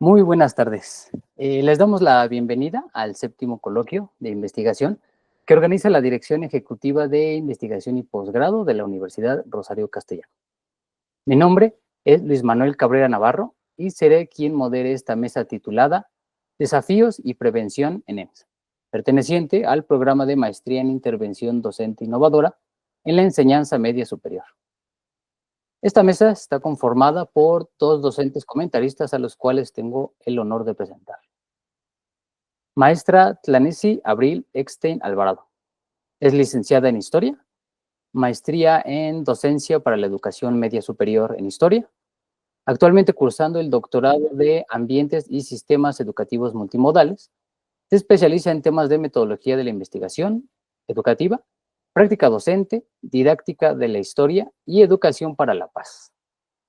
Muy buenas tardes. Les damos la bienvenida al séptimo coloquio de investigación que organiza la Dirección Ejecutiva de Investigación y Posgrado de la Universidad Rosario Castellano. Mi nombre es Luis Manuel Cabrera Navarro y seré quien modere esta mesa titulada Desafíos y Prevención en EMS, perteneciente al programa de Maestría en Intervención Docente Innovadora en la Enseñanza Media Superior. Esta mesa está conformada por dos docentes comentaristas a los cuales tengo el honor de presentar. Maestra Tlanesi Abril Eckstein Alvarado. Es licenciada en Historia, maestría en Docencia para la Educación Media Superior en Historia, actualmente cursando el doctorado de Ambientes y Sistemas Educativos Multimodales. Se especializa en temas de metodología de la investigación educativa, práctica docente, didáctica de la historia y educación para la paz.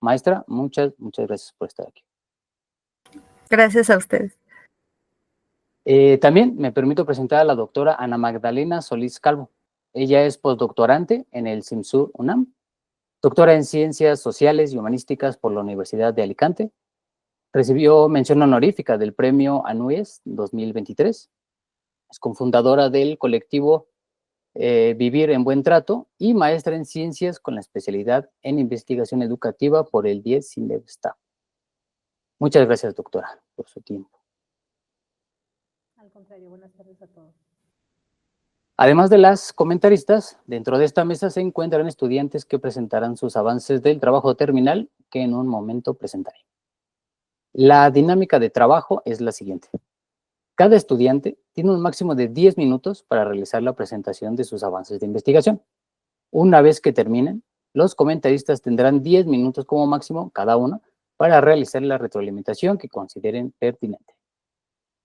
Maestra, muchas gracias por estar aquí. Gracias a ustedes. También me permito presentar a la doctora Ana Magdalena Solís Calvo. Ella es postdoctorante en el CIMSUR UNAM, doctora en Ciencias Sociales y Humanísticas por la Universidad de Alicante. Recibió mención honorífica del Premio ANUES 2023. Es cofundadora del colectivo Vivir en Buen Trato y maestra en Ciencias con la especialidad en Investigación Educativa por el 10 CINEVSTA. Muchas gracias, doctora, por su tiempo. Al contrario, buenas tardes a todos. Además de las comentaristas, dentro de esta mesa se encuentran estudiantes que presentarán sus avances del trabajo terminal que en un momento presentaré. La dinámica de trabajo es la siguiente. Cada estudiante tiene un máximo de 10 minutos para realizar la presentación de sus avances de investigación. Una vez que terminen, los comentaristas tendrán 10 minutos como máximo cada uno para realizar la retroalimentación que consideren pertinente.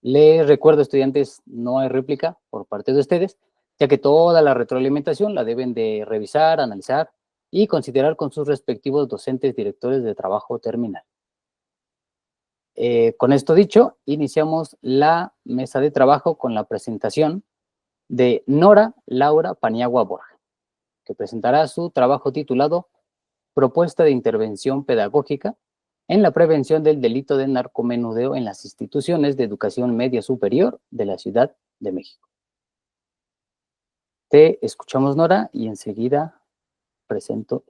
Les recuerdo, estudiantes, no hay réplica por parte de ustedes, ya que toda la retroalimentación la deben de revisar, analizar y considerar con sus respectivos docentes directores de trabajo terminal. Con esto dicho, iniciamos la mesa de trabajo con la presentación de Nora Laura Paniagua Borja, que presentará su trabajo titulado Propuesta de Intervención Pedagógica en la prevención del delito de narcomenudeo en las instituciones de educación media superior de la Ciudad de México. Te escuchamos, Nora, y enseguida presento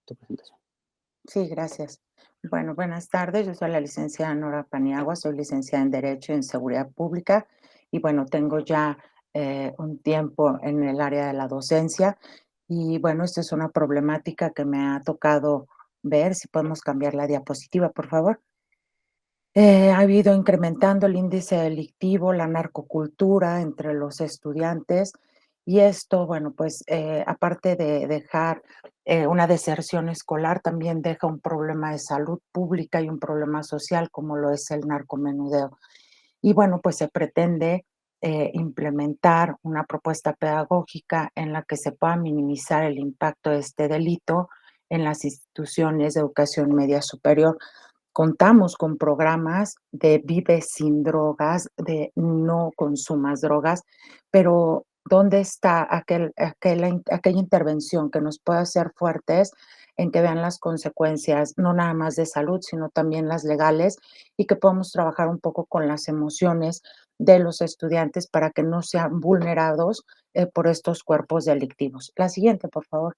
tu presentación. Sí, gracias. Bueno, buenas tardes. Yo soy la licenciada Nora Paniagua, soy licenciada en Derecho y en Seguridad Pública y bueno, tengo ya un tiempo en el área de la docencia y bueno, esta es una problemática que me ha tocado ver. Si podemos cambiar la diapositiva, por favor. Ha ido incrementando el índice delictivo, la narcocultura entre los estudiantes y esto, bueno, pues aparte de dejar una deserción escolar, también deja un problema de salud pública y un problema social como lo es el narcomenudeo. Y bueno, pues se pretende implementar una propuesta pedagógica en la que se pueda minimizar el impacto de este delito en las instituciones de educación media superior. Contamos con programas de Vive sin drogas, de no consumas drogas, pero ¿dónde está aquella intervención que nos pueda hacer fuertes en que vean las consecuencias, no nada más de salud, sino también las legales, y que podamos trabajar un poco con las emociones de los estudiantes para que no sean vulnerados por estos cuerpos delictivos? La siguiente, por favor.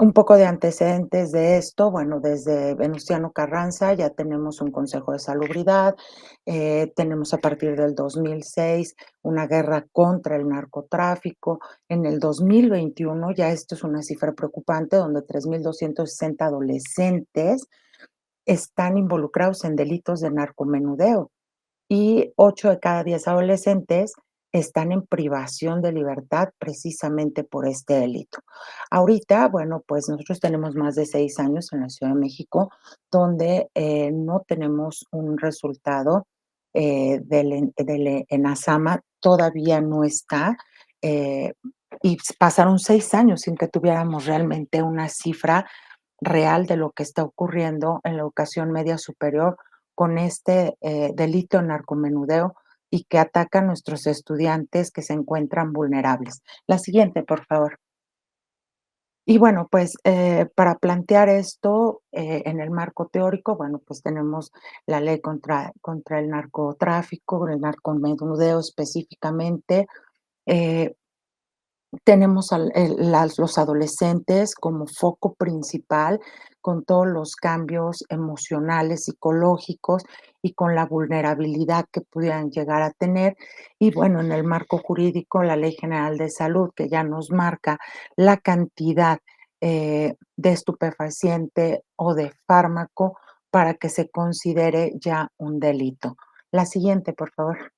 Un poco de antecedentes de esto, bueno, desde Venustiano Carranza ya tenemos un Consejo de Salubridad, tenemos a partir del 2006 una guerra contra el narcotráfico. En el 2021 ya esto es una cifra preocupante, donde 3,260 adolescentes están involucrados en delitos de narcomenudeo y 8 de cada 10 adolescentes están en privación de libertad precisamente por este delito. Ahorita, bueno, pues nosotros tenemos más de 6 años en la Ciudad de México donde no tenemos un resultado del ENASAMA, todavía no está, y pasaron 6 años sin que tuviéramos realmente una cifra real de lo que está ocurriendo en la educación media superior con este delito de narcomenudeo y que ataca a nuestros estudiantes que se encuentran vulnerables. La siguiente, por favor. Y bueno, pues, para plantear esto, en el marco teórico, bueno, pues tenemos la ley contra el narcotráfico, el narcomenudeo específicamente, eh, tenemos los adolescentes como foco principal, con todos los cambios emocionales, psicológicos y con la vulnerabilidad que pudieran llegar a tener. Y bueno, en el marco jurídico, la Ley General de Salud, que ya nos marca la cantidad de estupefaciente o de fármaco para que se considere ya un delito. La siguiente, por favor.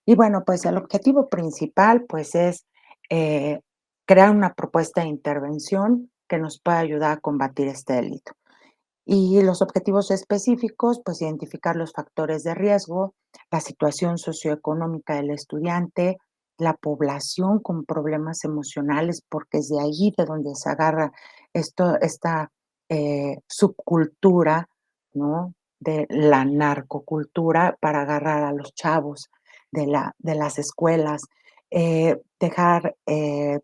Y bueno, pues el objetivo principal, pues, es, eh, crear una propuesta de intervención que nos pueda ayudar a combatir este delito. Y los objetivos específicos, pues, identificar los factores de riesgo, la situación socioeconómica del estudiante, la población con problemas emocionales, porque es de ahí de donde se agarra esta, subcultura, ¿no?, de la narcocultura para agarrar a los chavos de las escuelas. Dejar,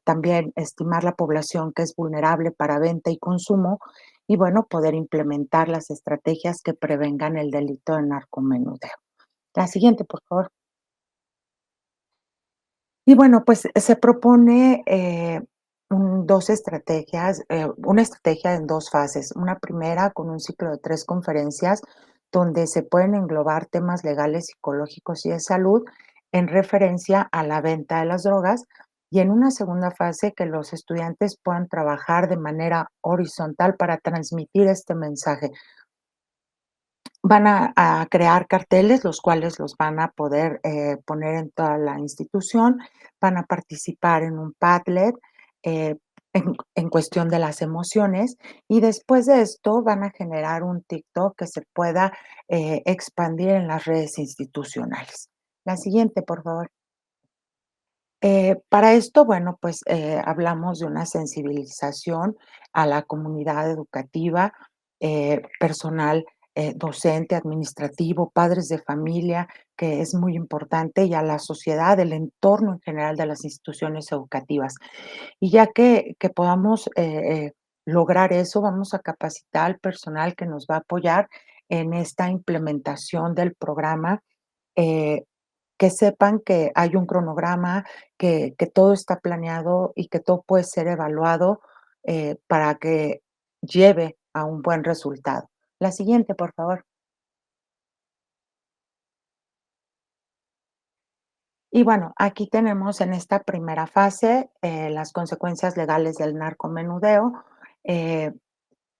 también estimar la población que es vulnerable para venta y consumo, y bueno, poder implementar las estrategias que prevengan el delito de narcomenudeo. La siguiente, por favor. Y bueno, pues se propone 2 estrategias, una estrategia en 2 fases. Una primera con un ciclo de 3 conferencias donde se pueden englobar temas legales, psicológicos y de salud en referencia a la venta de las drogas. Y en una segunda fase que los estudiantes puedan trabajar de manera horizontal para transmitir este mensaje. Van a crear carteles, los cuales los van a poder, poner en toda la institución, van a participar en un Padlet, en cuestión de las emociones, y después de esto van a generar un TikTok que se pueda, expandir en las redes institucionales. La siguiente, por favor. Para esto, bueno, pues, hablamos de una sensibilización a la comunidad educativa, personal, docente, administrativo, padres de familia, que es muy importante, y a la sociedad, el entorno en general de las instituciones educativas. Y ya que podamos, lograr eso, vamos a capacitar al personal que nos va a apoyar en esta implementación del programa, eh, que sepan que hay un cronograma, que todo está planeado y que todo puede ser evaluado, para que lleve a un buen resultado. La siguiente, por favor. Y bueno, aquí tenemos en esta primera fase, las consecuencias legales del narcomenudeo, eh,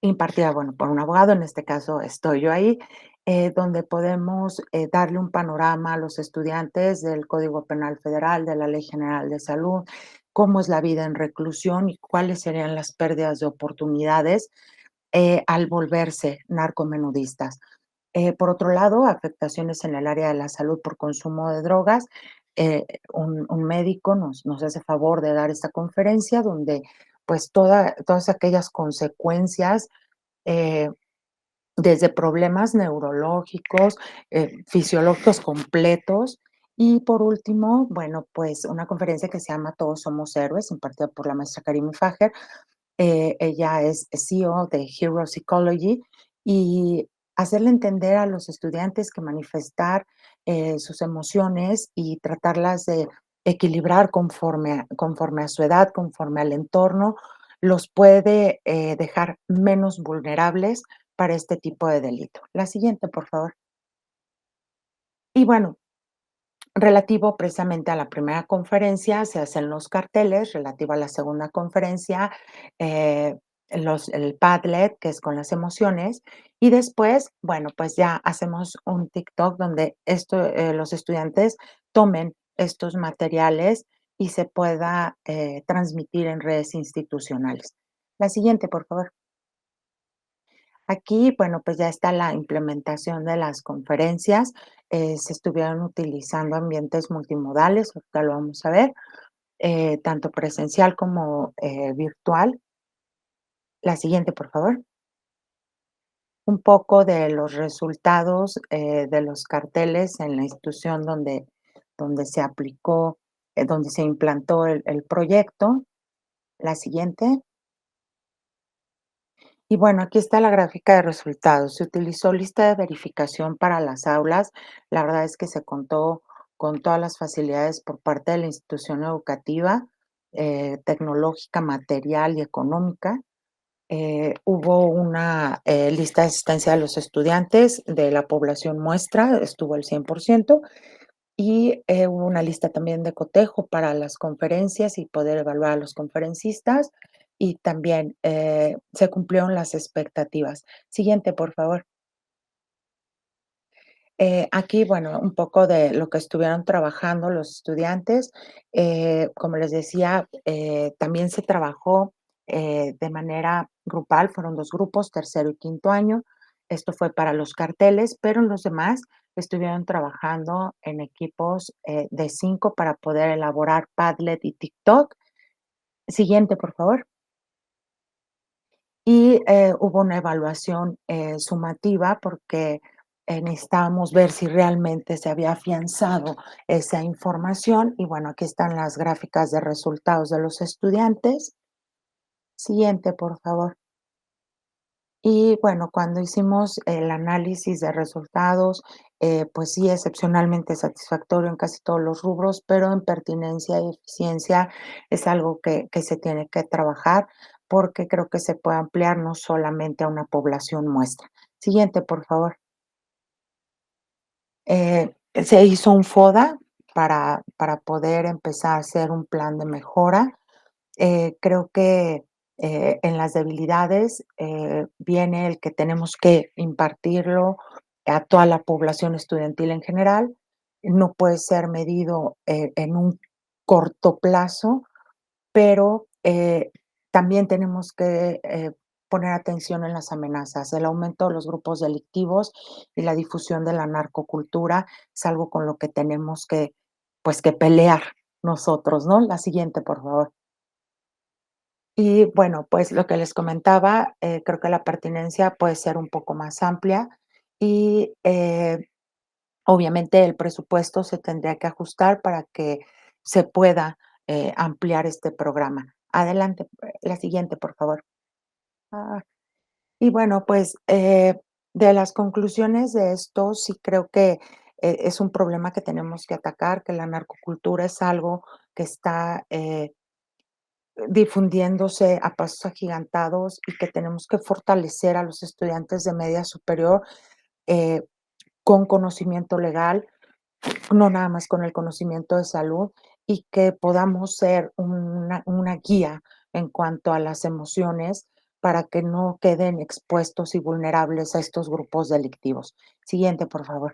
impartida, bueno, por un abogado, en este caso estoy yo ahí, donde podemos, darle un panorama a los estudiantes del Código Penal Federal, de la Ley General de Salud, cómo es la vida en reclusión y cuáles serían las pérdidas de oportunidades, al volverse narcomenudistas. Por otro lado, afectaciones en el área de la salud por consumo de drogas. Un médico nos hace favor de dar esta conferencia donde, pues, todas aquellas consecuencias, eh, desde problemas neurológicos, fisiológicos completos. Y por último, bueno, pues una conferencia que se llama Todos somos héroes, impartida por la maestra Karime Fajer. Ella es CEO de Hero Psychology, y hacerle entender a los estudiantes que manifestar, sus emociones y tratarlas de equilibrar conforme a su edad, conforme al entorno, los puede, dejar menos vulnerables para este tipo de delito. La siguiente, por favor. Y bueno, relativo precisamente a la primera conferencia, se hacen los carteles, relativo a la segunda conferencia, el Padlet, que es con las emociones, y después, bueno, pues ya hacemos un TikTok donde los estudiantes tomen estos materiales y se pueda, transmitir en redes institucionales. La siguiente, por favor. Aquí, bueno, pues ya está la implementación de las conferencias. Se estuvieron utilizando ambientes multimodales, ahorita lo vamos a ver, tanto presencial como virtual. La siguiente, por favor. Un poco de los resultados de los carteles en la institución donde se aplicó, donde se implantó el proyecto. La siguiente. Y bueno, aquí está la gráfica de resultados. Se utilizó lista de verificación para las aulas. La verdad es que se contó con todas las facilidades por parte de la institución educativa, tecnológica, material y económica. Hubo una lista de asistencia de los estudiantes de la población muestra, estuvo el 100%, y hubo una lista también de cotejo para las conferencias y poder evaluar a los conferencistas, y también se cumplieron las expectativas. Siguiente, por favor. Aquí, bueno, un poco de lo que estuvieron trabajando los estudiantes. Como les decía, también se trabajó de manera grupal, fueron 2 grupos, tercero y quinto año. Esto fue para los carteles, pero en los demás estuvieron trabajando en equipos de 5 para poder elaborar Padlet y TikTok. Siguiente, por favor. Y hubo una evaluación sumativa porque necesitábamos ver si realmente se había afianzado esa información. Y bueno, aquí están las gráficas de resultados de los estudiantes. Siguiente, por favor. Y bueno, cuando hicimos el análisis de resultados, pues sí, excepcionalmente satisfactorio en casi todos los rubros, pero en pertinencia y eficiencia es algo que se tiene que trabajar porque creo que se puede ampliar no solamente a una población muestra. Siguiente, por favor. Se hizo un FODA para poder empezar a hacer un plan de mejora. Creo que en las debilidades viene el que tenemos que impartirlo a toda la población estudiantil en general. No puede ser medido en un corto plazo, pero también tenemos que poner atención en las amenazas. El aumento de los grupos delictivos y la difusión de la narcocultura es algo con lo que tenemos que, pues, que pelear nosotros, ¿no? La siguiente, por favor. Y bueno, pues lo que les comentaba, creo que la pertinencia puede ser un poco más amplia y obviamente el presupuesto se tendría que ajustar para que se pueda ampliar este programa. Adelante, la siguiente, por favor. Ah, y bueno, pues de las conclusiones de esto, sí creo que es un problema que tenemos que atacar, que la narcocultura es algo que está difundiéndose a pasos agigantados y que tenemos que fortalecer a los estudiantes de media superior eh, con conocimiento legal, no nada más con el conocimiento de salud, y que podamos ser una guía en cuanto a las emociones para que no queden expuestos y vulnerables a estos grupos delictivos. Siguiente, por favor.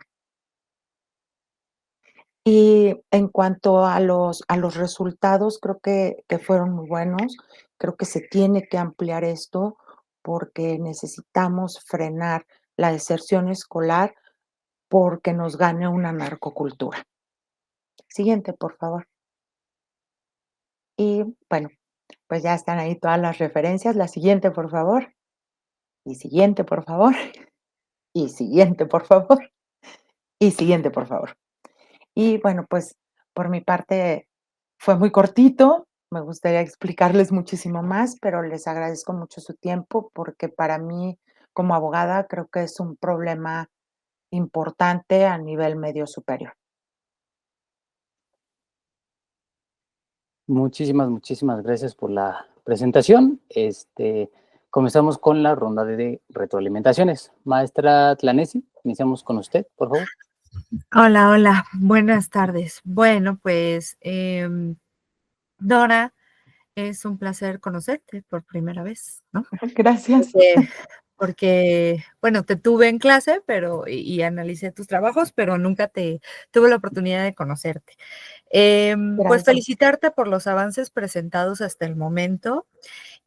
Y en cuanto a los resultados, creo que fueron muy buenos. Creo que se tiene que ampliar esto porque necesitamos frenar la deserción escolar porque nos gane una narcocultura. Siguiente, por favor. Y bueno, pues ya están ahí todas las referencias. La siguiente, por favor. Y siguiente, por favor. Y siguiente, por favor. Y siguiente, por favor. Y bueno, pues por mi parte fue muy cortito, me gustaría explicarles muchísimo más, pero les agradezco mucho su tiempo porque para mí como abogada creo que es un problema importante a nivel medio superior. Muchísimas gracias por la presentación. Comenzamos con la ronda de retroalimentaciones. Maestra Tlanesi, iniciamos con usted, por favor. Hola, hola, buenas tardes. Bueno, pues, Dora, es un placer conocerte por primera vez, ¿no? Gracias. Porque bueno, te tuve en clase, pero y analicé tus trabajos, pero nunca tuve la oportunidad de conocerte. Pues, Gracias. felicitarte por los avances presentados hasta el momento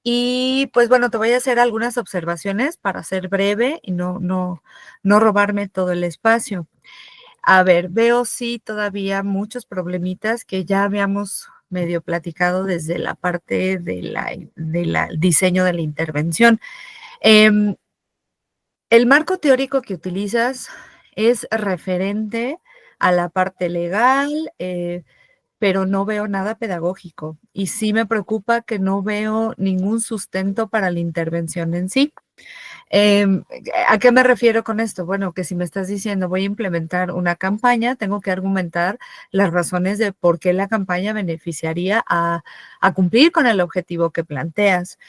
y, pues, bueno, te voy a hacer algunas observaciones para ser breve y no robarme todo el espacio. A ver, veo sí todavía muchos problemitas que ya habíamos medio platicado desde la parte de la diseño de la intervención. Em, el marco teórico que utilizas es referente a la parte legal, pero no veo nada pedagógico. Y sí me preocupa que no veo ningún sustento para la intervención en sí. ¿A qué me refiero con esto? Bueno, que si me estás diciendo voy a implementar una campaña, tengo que argumentar las razones de por qué la campaña beneficiaría a cumplir con el objetivo que planteas.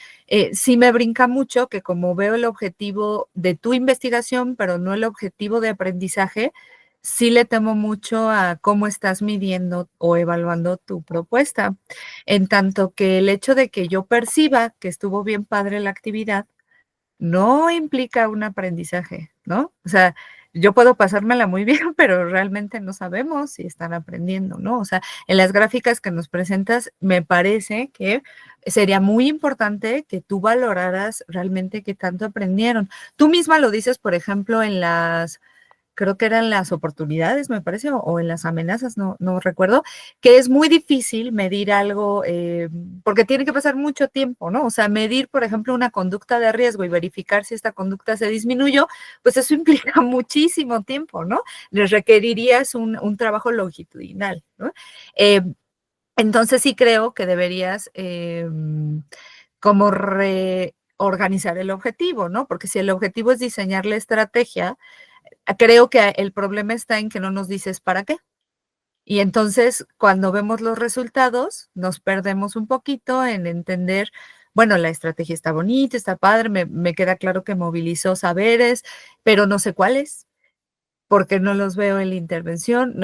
Sí me brinca mucho que como veo el objetivo de tu investigación, pero no el objetivo de aprendizaje, sí le temo mucho a cómo estás midiendo o evaluando tu propuesta. En tanto que el hecho de que yo perciba que estuvo bien padre la actividad, no implica un aprendizaje, ¿no? O sea, yo puedo pasármela muy bien, pero realmente no sabemos si están aprendiendo, ¿no? O sea, en las gráficas que nos presentas, me parece que sería muy importante que tú valoraras realmente qué tanto aprendieron. Tú misma lo dices, por ejemplo, en las creo que eran las oportunidades, me parece, o en las amenazas, no recuerdo, que es muy difícil medir algo, porque tiene que pasar mucho tiempo, ¿no? O sea, medir, por ejemplo, una conducta de riesgo y verificar si esta conducta se disminuyó, pues eso implica muchísimo tiempo, ¿no? Les requerirías un trabajo longitudinal, ¿no? Eh, entonces sí creo que deberías como reorganizar el objetivo, ¿no? Porque si el objetivo es diseñar la estrategia, creo que el problema está en que no nos dices para qué. Y entonces, cuando vemos los resultados, nos perdemos un poquito en entender, bueno, la estrategia está bonita, está padre, me queda claro que movilizó saberes, pero no sé cuáles, porque no los veo en la intervención.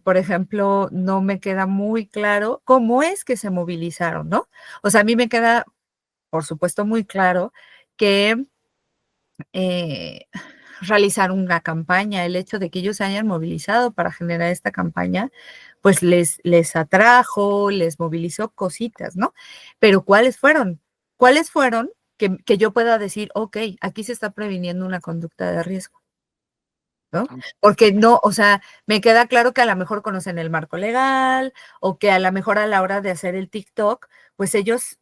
Por ejemplo, no me queda muy claro cómo es que se movilizaron, ¿no? O sea, a mí me queda, por supuesto, muy claro que eh, realizar una campaña, el hecho de que ellos se hayan movilizado para generar esta campaña, pues les atrajo, les movilizó cositas, ¿no? Pero ¿cuáles fueron? ¿Cuáles fueron que yo pueda decir, ok, aquí se está previniendo una conducta de riesgo? ¿No? Porque no, o sea, me queda claro que a lo mejor conocen el marco legal o que a lo mejor a la hora de hacer el TikTok, pues ellos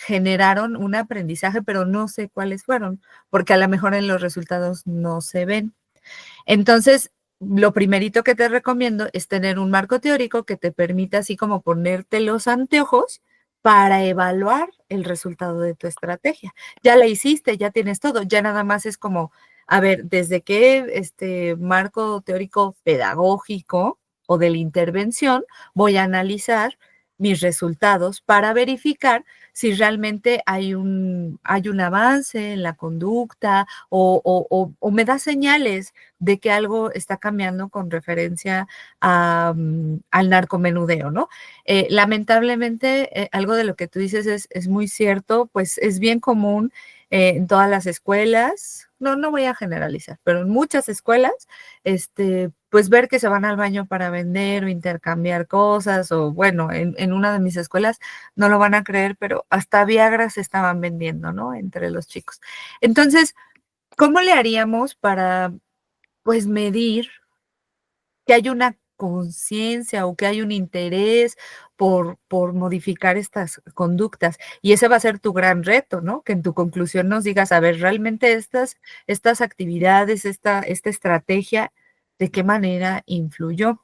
generaron un aprendizaje, pero no sé cuáles fueron, porque a lo mejor en los resultados no se ven. Entonces, lo primerito que te recomiendo es tener un marco teórico que te permita así como ponerte los anteojos para evaluar el resultado de tu estrategia. Ya la hiciste, ya tienes todo, ya nada más es como, a ver, desde qué marco teórico pedagógico o de la intervención voy a analizar mis resultados para verificar si realmente hay un avance en la conducta o me da señales de que algo está cambiando con referencia al narcomenudeo, ¿no? Lamentablemente, algo de lo que tú dices es muy cierto, pues es bien común en todas las escuelas, no voy a generalizar, pero en muchas escuelas, pues ver que se van al baño para vender o intercambiar cosas, o bueno, en una de mis escuelas no lo van a creer, pero hasta Viagra se estaban vendiendo, ¿no? Entre los chicos. Entonces, ¿cómo le haríamos para pues medir que hay una conciencia o que hay un interés por modificar estas conductas? Y ese va a ser tu gran reto, ¿no? Que en tu conclusión nos digas, a ver, realmente estas actividades, esta estrategia, ¿de qué manera influyó?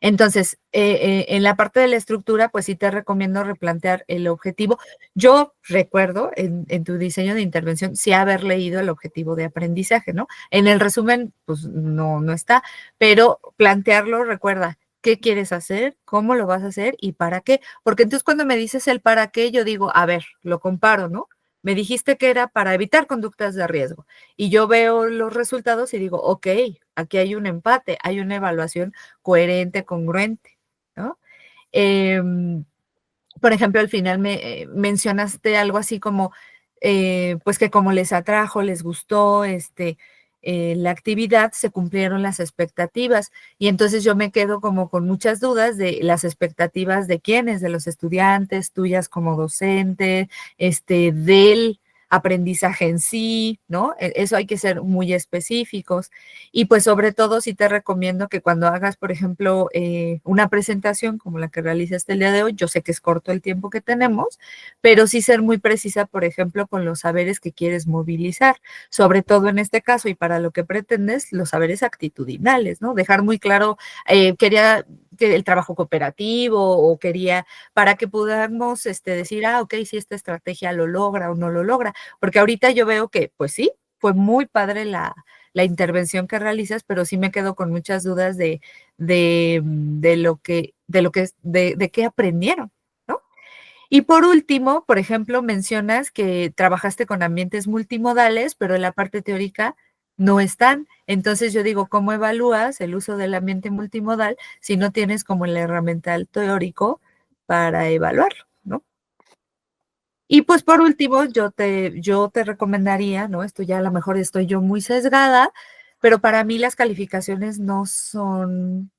Entonces, en la parte de la estructura, pues sí te recomiendo replantear el objetivo. Yo recuerdo en tu diseño de intervención sí haber leído el objetivo de aprendizaje, ¿no? En el resumen, pues no está, pero plantearlo, recuerda, ¿qué quieres hacer? ¿Cómo lo vas a hacer? ¿Y para qué? Porque entonces cuando me dices el para qué, yo digo, a ver, lo comparo, ¿no? Me dijiste que era para evitar conductas de riesgo y yo veo los resultados y digo, ok, aquí hay un empate, hay una evaluación coherente, congruente, ¿no? Em, por ejemplo, al final me mencionaste algo así como, pues que como les atrajo, les gustó, la actividad, se cumplieron las expectativas. Y entonces yo me quedo como con muchas dudas de las expectativas de quiénes, de los estudiantes, tuyas como docente, del aprendizaje en sí, ¿no? Eso hay que ser muy específicos. Y pues sobre todo sí te recomiendo que cuando hagas, por ejemplo, una presentación como la que realizaste el día de hoy, yo sé que es corto el tiempo que tenemos, pero sí ser muy precisa, por ejemplo, con los saberes que quieres movilizar, sobre todo en este caso y para lo que pretendes, los saberes actitudinales, ¿no? Dejar muy claro, que el trabajo cooperativo o quería para que podamos decir, ok, si esta estrategia lo logra o no lo logra, porque ahorita yo veo que, pues sí, fue muy padre la intervención que realizas, pero sí me quedo con muchas dudas de qué aprendieron, ¿no? Y por último, por ejemplo, mencionas que trabajaste con ambientes multimodales, pero en la parte teórica no están. Entonces yo digo, ¿cómo evalúas el uso del ambiente multimodal si no tienes como el herramental teórico para evaluarlo, ¿no? Y pues por último, yo te recomendaría, ¿no? Esto ya a lo mejor estoy yo muy sesgada, pero para mí las calificaciones no son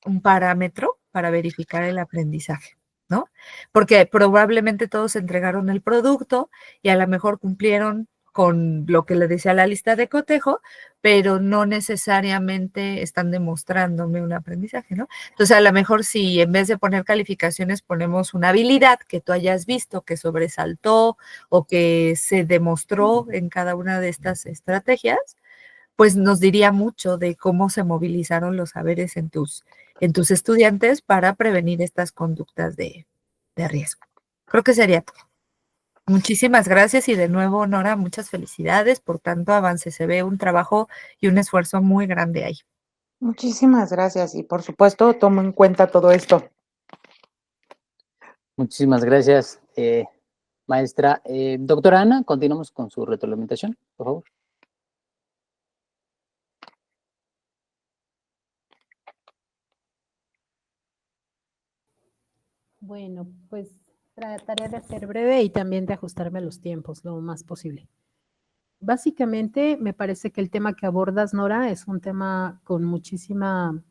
un parámetro para verificar el aprendizaje, ¿no? Porque probablemente todos entregaron el producto y a lo mejor cumplieron con lo que le decía la lista de cotejo, pero no necesariamente están demostrándome un aprendizaje, ¿no? Entonces, a lo mejor si en vez de poner calificaciones ponemos una habilidad que tú hayas visto que sobresaltó o que se demostró en cada una de estas estrategias, pues nos diría mucho de cómo se movilizaron los saberes en tus estudiantes para prevenir estas conductas de riesgo. Creo que sería todo. Muchísimas gracias y de nuevo, Nora, muchas felicidades por tanto avance. Se ve un trabajo y un esfuerzo muy grande ahí. Muchísimas gracias y por supuesto tomo en cuenta todo esto. Muchísimas gracias, maestra. Doctora Ana, continuamos con su retroalimentación, por favor. Bueno, pues trataré de ser breve y también de ajustarme a los tiempos lo más posible. Básicamente, me parece que el tema que abordas, Nora, es un tema con muchísima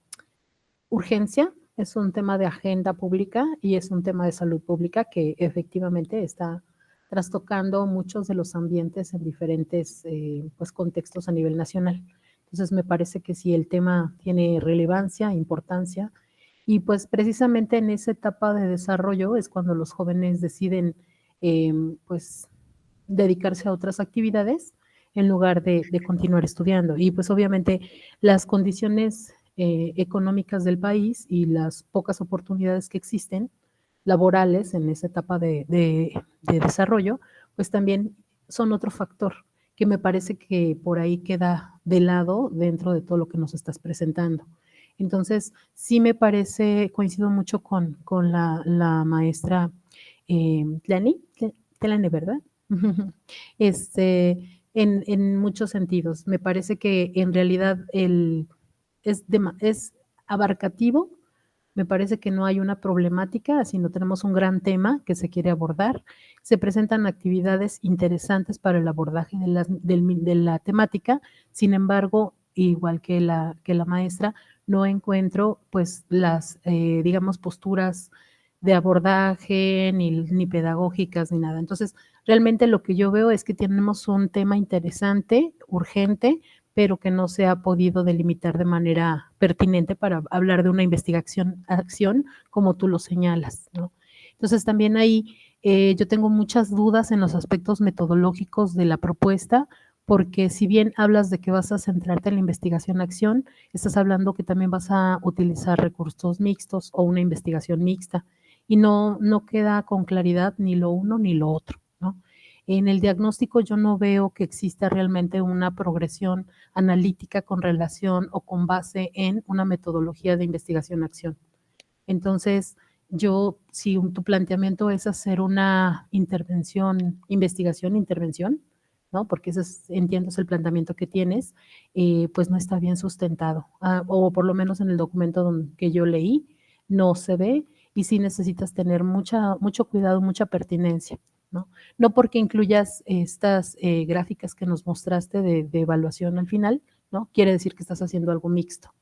urgencia, es un tema de agenda pública y es un tema de salud pública que efectivamente está trastocando muchos de los ambientes en diferentes pues, contextos a nivel nacional. Entonces, me parece que sí, el tema tiene relevancia, importancia, y pues precisamente en esa etapa de desarrollo es cuando los jóvenes deciden pues dedicarse a otras actividades en lugar de continuar estudiando. Y pues obviamente las condiciones económicas del país y las pocas oportunidades que existen laborales en esa etapa de desarrollo, pues también son otro factor que me parece que por ahí queda de lado dentro de todo lo que nos estás presentando. Entonces, sí me parece, coincido mucho con la maestra Tlani, ¿verdad? En muchos sentidos. Me parece que en realidad es abarcativo. Me parece que no hay una problemática, sino tenemos un gran tema que se quiere abordar. Se presentan actividades interesantes para el abordaje de la temática. Sin embargo, igual que la maestra, no encuentro pues las, digamos, posturas de abordaje, ni pedagógicas, ni nada. Entonces, realmente lo que yo veo es que tenemos un tema interesante, urgente, pero que no se ha podido delimitar de manera pertinente para hablar de una acción como tú lo señalas, ¿no? Entonces, también ahí yo tengo muchas dudas en los aspectos metodológicos de la propuesta, porque si bien hablas de que vas a centrarte en la investigación-acción, estás hablando que también vas a utilizar recursos mixtos o una investigación mixta, y no queda con claridad ni lo uno ni lo otro, ¿no? En el diagnóstico yo no veo que exista realmente una progresión analítica con relación o con base en una metodología de investigación-acción. Entonces, si tu planteamiento es hacer una investigación-intervención, ¿no? Porque ese entiendo es el planteamiento que tienes, pues no está bien sustentado, o por lo menos en el documento que yo leí, no se ve, y sí necesitas tener mucho cuidado, mucha pertinencia, ¿no? No porque incluyas estas gráficas que nos mostraste de evaluación al final, ¿no? Quiere decir que estás haciendo algo mixto.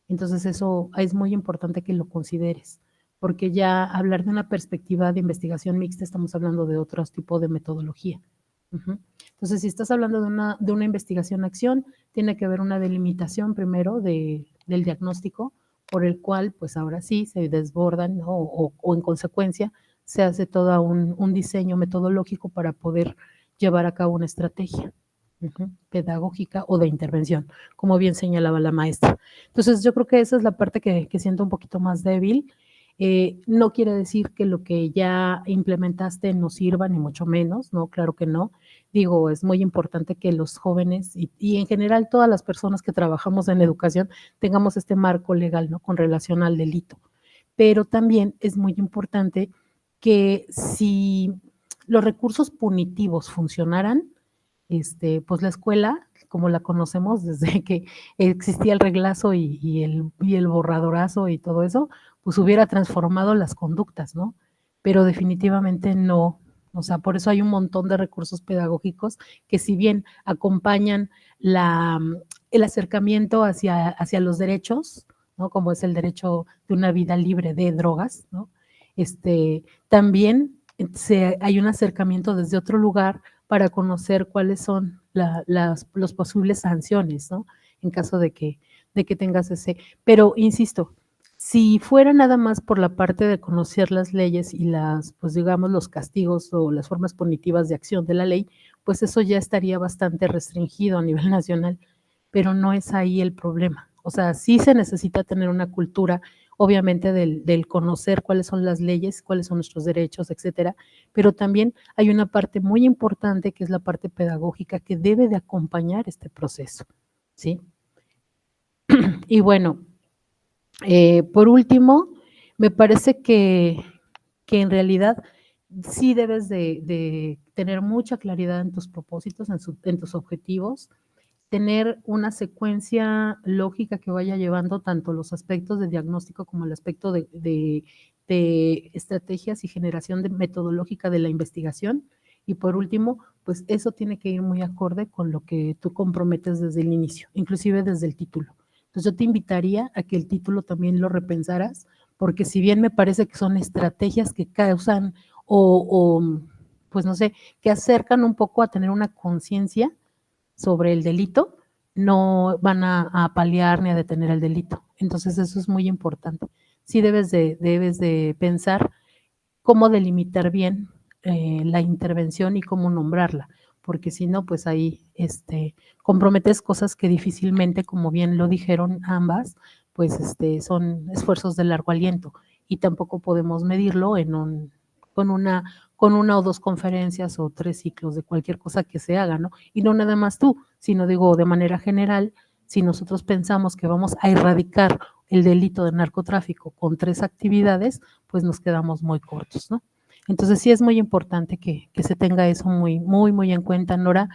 Entonces eso es muy importante que lo consideres, porque ya hablar de una perspectiva de investigación mixta estamos hablando de otro tipo de metodología. Entonces, si estás hablando de una investigación-acción, tiene que haber una delimitación primero del diagnóstico, por el cual, pues ahora sí, se desbordan, ¿no? o en consecuencia se hace todo un diseño metodológico para poder llevar a cabo una estrategia. pedagógica o de intervención, como bien señalaba la maestra. Entonces, yo creo que esa es la parte que siento un poquito más débil. No quiere decir que lo que ya implementaste no sirva, ni mucho menos, ¿no? Claro que no. Digo, es muy importante que los jóvenes y en general todas las personas que trabajamos en educación tengamos este marco legal, ¿no? Con relación al delito. Pero también es muy importante que si los recursos punitivos funcionaran, pues la escuela, como la conocemos desde que existía el reglazo y el borradorazo y todo eso, pues hubiera transformado las conductas, ¿no? Pero definitivamente no. O sea, por eso hay un montón de recursos pedagógicos que si bien acompañan el acercamiento hacia los derechos, ¿no? Como es el derecho de una vida libre de drogas, ¿no? También hay un acercamiento desde otro lugar para conocer cuáles son los posibles sanciones, ¿no? En caso de que tengas ese. Pero, insisto, si fuera nada más por la parte de conocer las leyes y pues digamos, los castigos o las formas punitivas de acción de la ley, pues eso ya estaría bastante restringido a nivel nacional, pero no es ahí el problema. O sea, sí se necesita tener una cultura, obviamente, del conocer cuáles son las leyes, cuáles son nuestros derechos, etcétera, pero también hay una parte muy importante que es la parte pedagógica que debe de acompañar este proceso, ¿sí? Y bueno, por último, me parece que en realidad sí debes de tener mucha claridad en tus propósitos, en tus objetivos, tener una secuencia lógica que vaya llevando tanto los aspectos de diagnóstico como el aspecto de estrategias y generación de metodológica de la investigación. Y por último, pues eso tiene que ir muy acorde con lo que tú comprometes desde el inicio, inclusive desde el título. Entonces yo te invitaría a que el título también lo repensaras, porque si bien me parece que son estrategias que causan pues no sé, que acercan un poco a tener una conciencia sobre el delito, no van a paliar ni a detener el delito. Entonces eso es muy importante. Sí debes de pensar cómo delimitar bien la intervención y cómo nombrarla, porque si no, pues ahí comprometes cosas que difícilmente, como bien lo dijeron ambas, pues son esfuerzos de largo aliento y tampoco podemos medirlo con una o dos conferencias o 3 ciclos de cualquier cosa que se haga, ¿no? Y no nada más tú, sino digo de manera general, si nosotros pensamos que vamos a erradicar el delito de narcotráfico con 3 actividades, pues nos quedamos muy cortos, ¿no? Entonces sí es muy importante que se tenga eso muy, muy, muy en cuenta, Nora.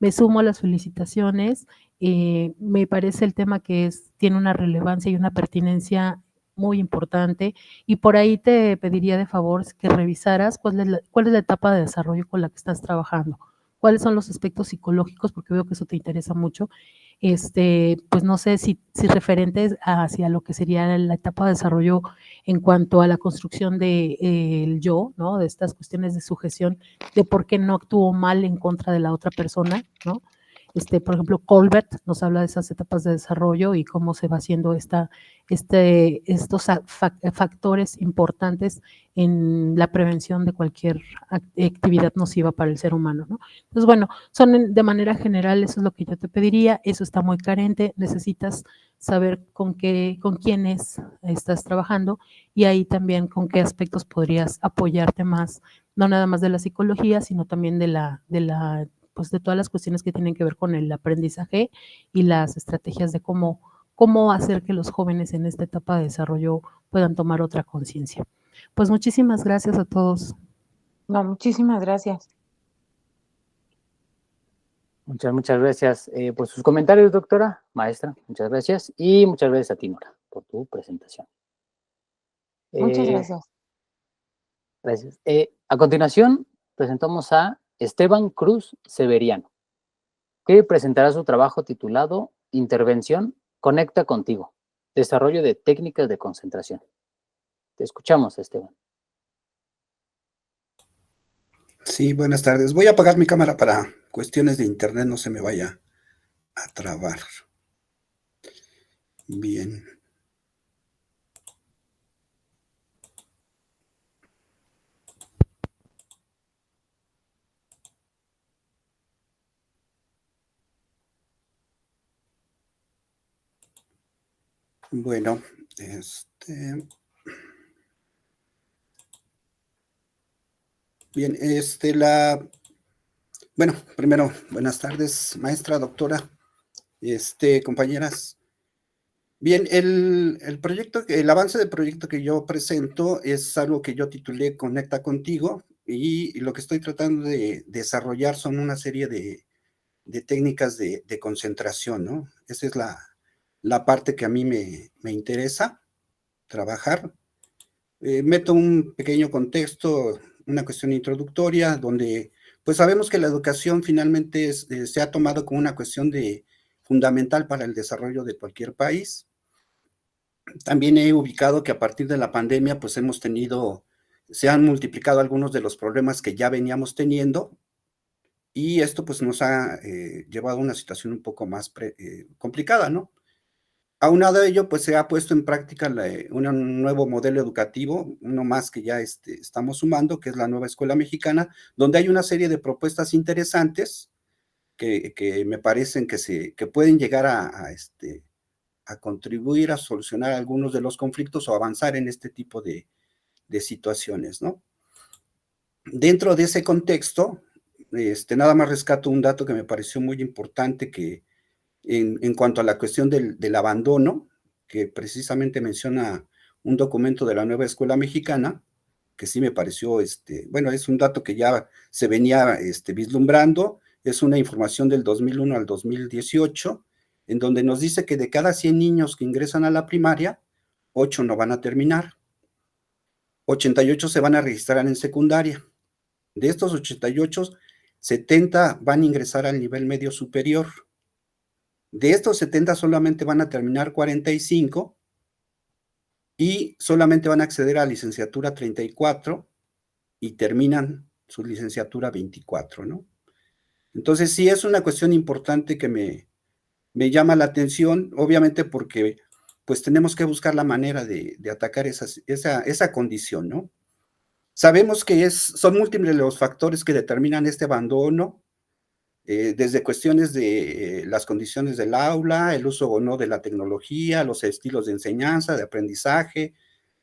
Me sumo a las felicitaciones. Me parece el tema que tiene una relevancia y una pertinencia muy importante y por ahí te pediría de favor que revisaras cuál es la etapa de desarrollo con la que estás trabajando, cuáles son los aspectos psicológicos, porque veo que eso te interesa mucho, pues no sé si referentes hacia lo que sería la etapa de desarrollo en cuanto a la construcción del yo, ¿no? De estas cuestiones de sujeción, de por qué no actuó mal en contra de la otra persona, ¿no? Por ejemplo, Colbert nos habla de esas etapas de desarrollo y cómo se va haciendo estos factores importantes en la prevención de cualquier actividad nociva para el ser humano, ¿no? Entonces, bueno, de manera general, eso es lo que yo te pediría, eso está muy carente, necesitas saber con quiénes estás trabajando y ahí también con qué aspectos podrías apoyarte más, no nada más de la psicología, sino también pues de todas las cuestiones que tienen que ver con el aprendizaje y las estrategias de cómo hacer que los jóvenes en esta etapa de desarrollo puedan tomar otra conciencia. Pues muchísimas gracias a todos. No, muchísimas gracias. Muchas gracias por sus comentarios, doctora, maestra. Muchas gracias. Y muchas gracias a ti, Nora, por tu presentación. Muchas gracias. Gracias. A continuación, presentamos a Esteban Cruz Severiano, que presentará su trabajo titulado Intervención Conecta Contigo, Desarrollo de Técnicas de Concentración. Te escuchamos, Esteban. Sí, buenas tardes. Voy a apagar mi cámara para cuestiones de internet, no se me vaya a trabar. Bien. Bueno, bien, bueno, primero, buenas tardes, maestra, doctora, compañeras. Bien, el avance del proyecto que yo presento es algo que yo titulé Conecta Contigo, y lo que estoy tratando de desarrollar son una serie de técnicas de concentración, ¿no? Esa es la parte que a mí me interesa trabajar. Meto un pequeño contexto, una cuestión introductoria, donde pues sabemos que la educación finalmente se ha tomado como una cuestión fundamental para el desarrollo de cualquier país. También he ubicado que a partir de la pandemia pues se han multiplicado algunos de los problemas que ya veníamos teniendo, y esto pues nos ha llevado a una situación un poco más complicada, ¿no? Aunado a ello, pues se ha puesto en práctica un nuevo modelo educativo, uno más que ya estamos sumando, que es la nueva escuela mexicana, donde hay una serie de propuestas interesantes que me parecen que pueden llegar a contribuir a solucionar algunos de los conflictos o avanzar en este tipo de situaciones, ¿no? Dentro de ese contexto, nada más rescato un dato que me pareció muy importante, que en cuanto a la cuestión del abandono, que precisamente menciona un documento de la nueva escuela mexicana, que sí me pareció, bueno, es un dato que ya se venía vislumbrando, es una información del 2001 al 2018, en donde nos dice que de cada 100 niños que ingresan a la primaria, 8 no van a terminar, 88 se van a registrar en secundaria. De estos 88, 70 van a ingresar al nivel medio superior. De estos 70 solamente van a terminar 45 y solamente van a acceder a licenciatura 34 y terminan su licenciatura 24, ¿no? Entonces sí es una cuestión importante que me llama la atención, obviamente porque pues tenemos que buscar la manera de atacar esa condición, ¿no? Sabemos que son múltiples los factores que determinan este abandono, desde cuestiones de las condiciones del aula, el uso o no de la tecnología, los estilos de enseñanza, de aprendizaje,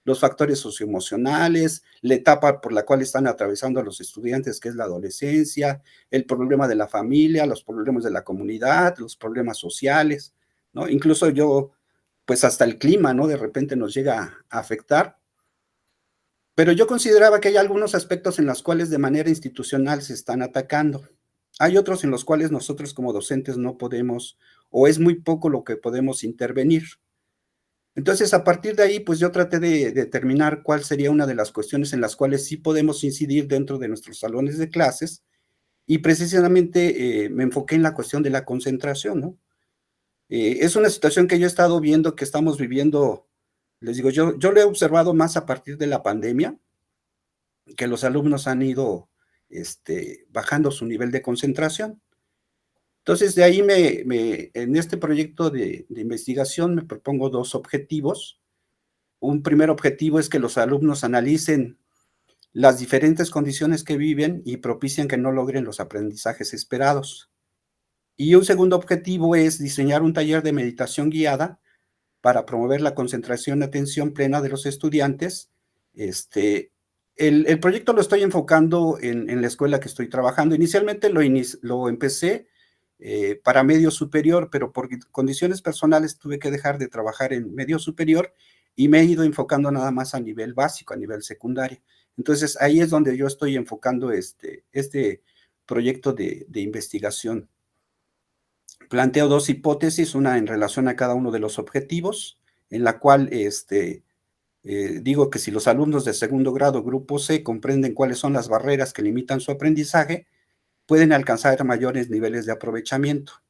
los factores socioemocionales, la etapa por la cual están atravesando los estudiantes, que es la adolescencia, el problema de la familia, los problemas de la comunidad, los problemas sociales, ¿no? Incluso pues hasta el clima, ¿no? De repente nos llega a afectar. Pero yo consideraba que hay algunos aspectos en los cuales de manera institucional se están atacando. Hay otros en los cuales nosotros como docentes no podemos, o es muy poco lo que podemos intervenir. Entonces, a partir de ahí, pues yo traté de determinar cuál sería una de las cuestiones en las cuales sí podemos incidir dentro de nuestros salones de clases, y precisamente me enfoqué en la cuestión de la concentración, ¿no? Es una situación que yo he estado viendo, que estamos viviendo, les digo, yo lo he observado más a partir de la pandemia, que los alumnos han ido bajando su nivel de concentración. Entonces, de ahí en este proyecto de investigación me propongo dos objetivos. Un primer objetivo es que los alumnos analicen las diferentes condiciones que viven y propician que no logren los aprendizajes esperados. Y un segundo objetivo es diseñar un taller de meditación guiada para promover la concentración y atención plena de los estudiantes. El proyecto lo estoy enfocando en la escuela que estoy trabajando. Inicialmente lo empecé para medio superior, pero por condiciones personales tuve que dejar de trabajar en medio superior y me he ido enfocando nada más a nivel básico, a nivel secundario. Entonces, ahí es donde yo estoy enfocando este proyecto de investigación. Planteo dos hipótesis, una en relación a cada uno de los objetivos, en la cual digo que si los alumnos de segundo grado, grupo C, comprenden cuáles son las barreras que limitan su aprendizaje, pueden alcanzar mayores niveles de aprovechamiento.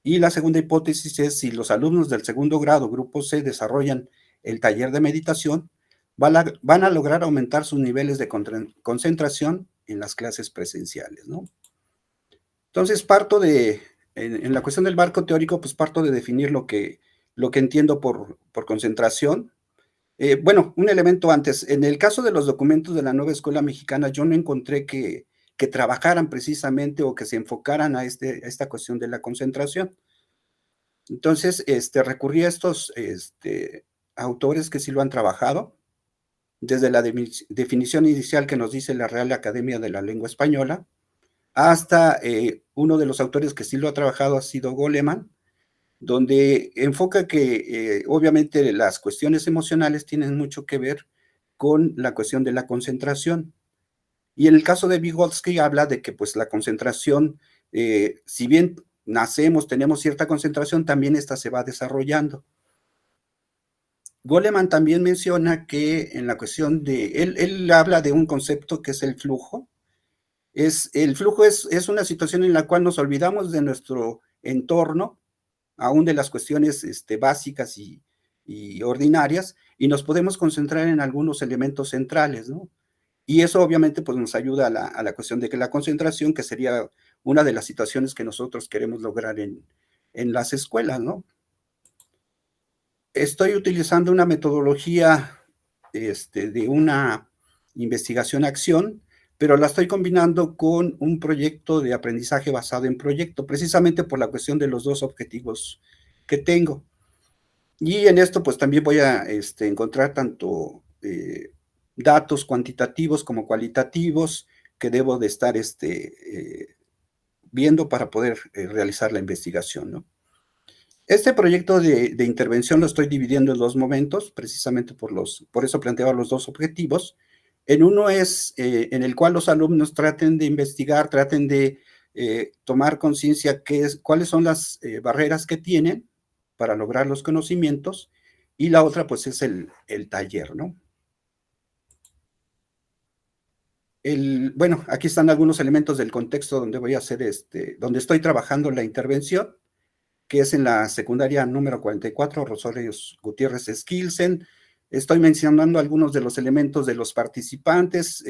Y la segunda hipótesis es si los alumnos del segundo grado, grupo C, desarrollan el taller de meditación, van a lograr aumentar sus niveles de concentración en las clases presenciales, ¿no? Entonces, en la cuestión del marco teórico, pues parto de definir lo que entiendo por concentración. Bueno, un elemento antes. En el caso de los documentos de la nueva escuela mexicana, yo no encontré que trabajaran precisamente o que se enfocaran a esta cuestión de la concentración. Entonces, recurrí a estos autores que sí lo han trabajado, desde la definición inicial que nos dice la Real Academia de la Lengua Española, hasta uno de los autores que sí lo ha trabajado ha sido Goleman, donde enfoca que obviamente las cuestiones emocionales tienen mucho que ver con la cuestión de la concentración. Y en el caso de Vygotsky habla de que pues la concentración, si bien nacemos, tenemos cierta concentración, también esta se va desarrollando. Goleman también menciona que en la cuestión de, él habla de un concepto que es el flujo. El flujo es una situación en la cual nos olvidamos de nuestro entorno, aún de las cuestiones básicas y ordinarias, y nos podemos concentrar en algunos elementos centrales, ¿no? Y eso obviamente pues nos ayuda a la cuestión de que la concentración, que sería una de las situaciones que nosotros queremos lograr en las escuelas, ¿no? Estoy utilizando una metodología de una investigación-acción, pero la estoy combinando con un proyecto de aprendizaje basado en proyecto, precisamente por la cuestión de los dos objetivos que tengo. Y en esto pues también voy a encontrar tanto datos cuantitativos como cualitativos que debo de estar viendo para poder realizar la investigación, ¿no? Este proyecto de intervención lo estoy dividiendo en dos momentos, precisamente por eso planteaba los dos objetivos. En uno es en el cual los alumnos traten de investigar, traten de tomar conciencia cuáles son las barreras que tienen para lograr los conocimientos, y la otra pues es el taller, ¿no? Bueno, aquí están algunos elementos del contexto donde voy a hacer donde estoy trabajando la intervención, que es en la secundaria número 44, Rosario Gutiérrez Skilsen. Estoy mencionando algunos de los elementos de los participantes.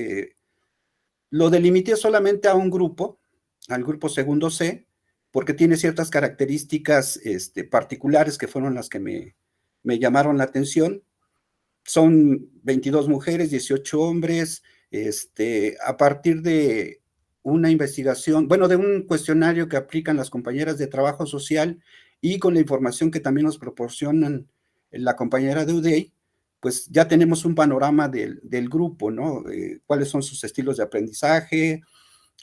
Lo delimité solamente a un grupo, al grupo segundo C, porque tiene ciertas características particulares que fueron las que me llamaron la atención. Son 22 mujeres, 18 hombres, a partir de una investigación, bueno, de un cuestionario que aplican las compañeras de trabajo social y con la información que también nos proporcionan la compañera de UDEI, pues ya tenemos un panorama del grupo, ¿no? Cuáles son sus estilos de aprendizaje,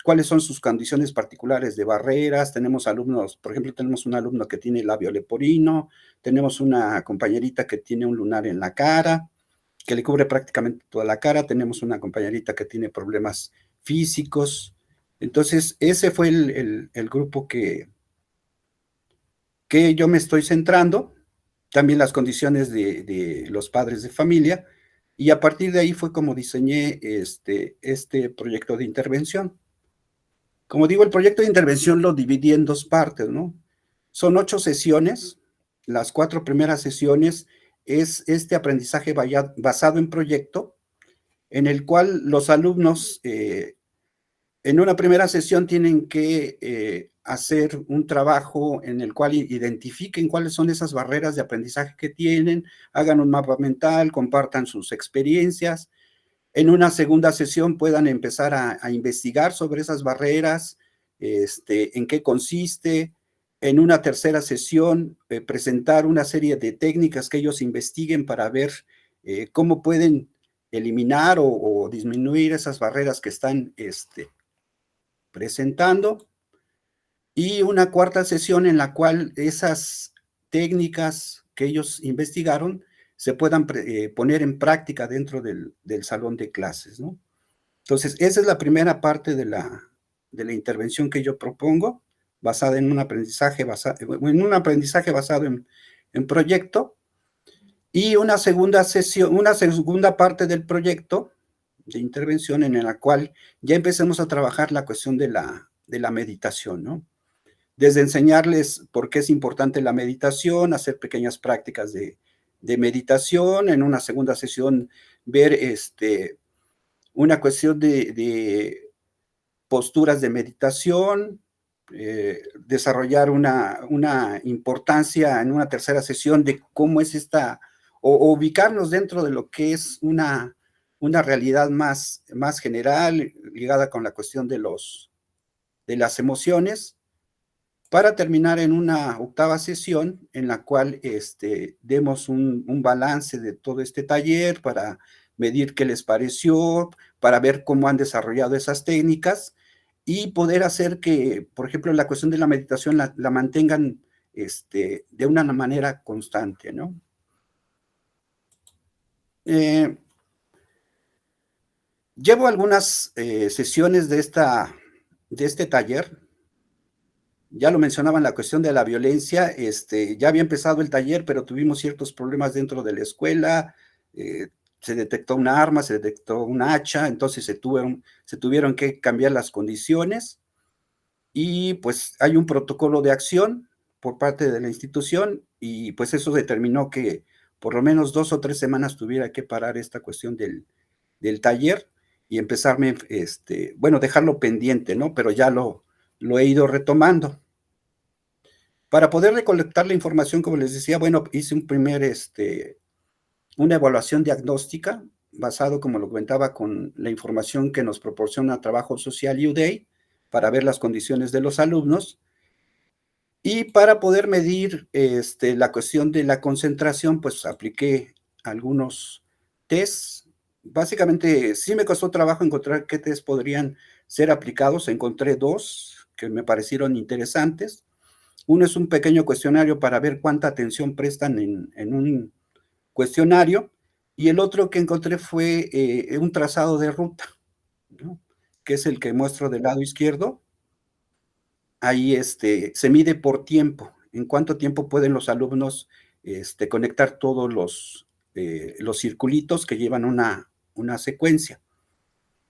cuáles son sus condiciones particulares de barreras. Tenemos alumnos, por ejemplo, tenemos un alumno que tiene labio leporino, tenemos una compañerita que tiene un lunar en la cara, que le cubre prácticamente toda la cara, tenemos una compañerita que tiene problemas físicos. Entonces, ese fue el grupo que yo me estoy centrando, también las condiciones de los padres de familia, y a partir de ahí fue como diseñé este proyecto de intervención. Como digo, el proyecto de intervención lo dividí en dos partes, ¿no? Son 8 sesiones. Las 4 primeras sesiones es este aprendizaje basado en proyecto, en el cual los alumnos en una primera sesión tienen que hacer un trabajo en el cual identifiquen cuáles son esas barreras de aprendizaje que tienen, hagan un mapa mental, compartan sus experiencias. En una segunda sesión puedan empezar a investigar sobre esas barreras, en qué consiste. En una tercera sesión, presentar una serie de técnicas que ellos investiguen para ver cómo pueden eliminar o disminuir esas barreras que están presentando. Y una cuarta sesión en la cual esas técnicas que ellos investigaron se puedan poner en práctica dentro del salón de clases, ¿no? Entonces, esa es la primera parte de la intervención que yo propongo, basada en un aprendizaje basado en proyecto, y una segunda sesión, una segunda parte del proyecto de intervención en la cual ya empecemos a trabajar la cuestión de la meditación, ¿no? Desde enseñarles por qué es importante la meditación, hacer pequeñas prácticas de meditación. En una segunda sesión ver una cuestión de posturas de meditación, desarrollar una importancia en una tercera sesión de cómo es o ubicarnos dentro de lo que es una realidad más general, ligada con la cuestión de las emociones. para terminar en una octava sesión en la cual demos un balance de todo este taller para medir qué les pareció, para ver cómo han desarrollado esas técnicas y poder hacer que, por ejemplo, la cuestión de la meditación la mantengan de una manera constante, ¿no? Llevo algunas sesiones de este taller. Ya lo mencionaban, la cuestión de la violencia, ya había empezado el taller, pero tuvimos ciertos problemas dentro de la escuela, se detectó un arma, se detectó un hacha, entonces se tuvieron que cambiar las condiciones y pues hay un protocolo de acción por parte de la institución y pues eso determinó que por lo menos 2 o 3 semanas tuviera que parar esta cuestión del taller y empezarme, bueno, dejarlo pendiente, ¿no? Pero ya lo he ido retomando. Para poder recolectar la información, como les decía, bueno, hice una evaluación diagnóstica basado, como lo comentaba, con la información que nos proporciona Trabajo Social y UDEI para ver las condiciones de los alumnos y para poder medir la cuestión de la concentración, pues apliqué algunos tests. Básicamente, sí me costó trabajo encontrar qué tests podrían ser aplicados. Encontré 2 que me parecieron interesantes. Uno es un pequeño cuestionario para ver cuánta atención prestan en un cuestionario, y el otro que encontré fue un trazado de ruta, ¿no? Que es el que muestro del lado izquierdo. Ahí se mide por tiempo, en cuánto tiempo pueden los alumnos conectar todos los circulitos que llevan una secuencia.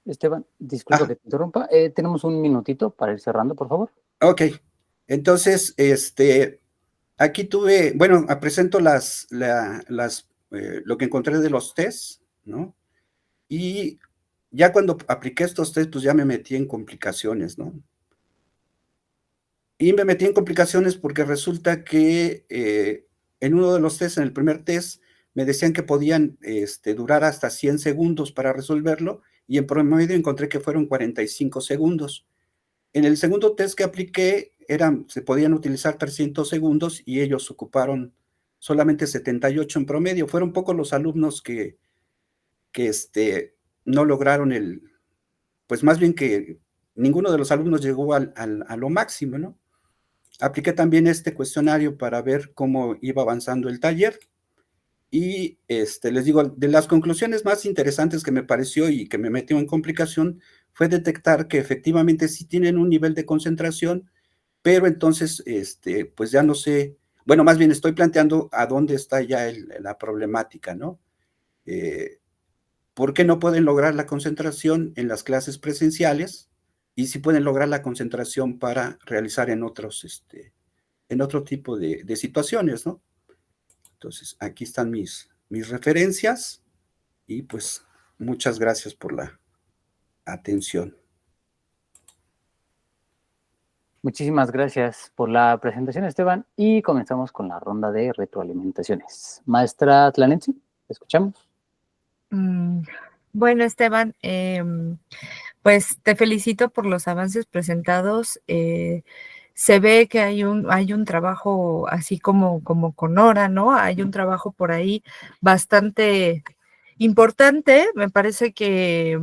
Esteban, disculpa que te interrumpa. Tenemos un minutito para ir cerrando, por favor. Ok. Entonces, aquí bueno, presento lo que encontré de los tests, ¿no? Y ya cuando apliqué estos tests, pues ya me metí en complicaciones, ¿no? Y me metí en complicaciones porque resulta que en uno de los tests, en el primer test, me decían que podían durar hasta 100 segundos para resolverlo, y en promedio encontré que fueron 45 segundos. En el segundo test que apliqué, se podían utilizar 300 segundos y ellos ocuparon solamente 78 en promedio. Fueron pocos los alumnos que no lograron pues más bien que ninguno de los alumnos llegó a lo máximo, ¿no? Apliqué también este cuestionario para ver cómo iba avanzando el taller y les digo, de las conclusiones más interesantes que me pareció y que me metió en complicación fue detectar que efectivamente sí tienen un nivel de concentración, pero entonces, pues ya no sé, bueno, más bien estoy planteando a dónde está ya la problemática, ¿no? ¿Por qué no pueden lograr la concentración en las clases presenciales y sí pueden lograr la concentración para realizar en otro tipo de situaciones, ¿no? Entonces, aquí están mis referencias y pues muchas gracias por la atención. Muchísimas gracias por la presentación, Esteban, y comenzamos con la ronda de retroalimentaciones. Maestra Tlanense, ¿te escuchamos? Bueno, Esteban, pues te felicito por los avances presentados. Se ve que hay un trabajo así como con Nora, ¿no? Hay un trabajo por ahí bastante importante. Me parece que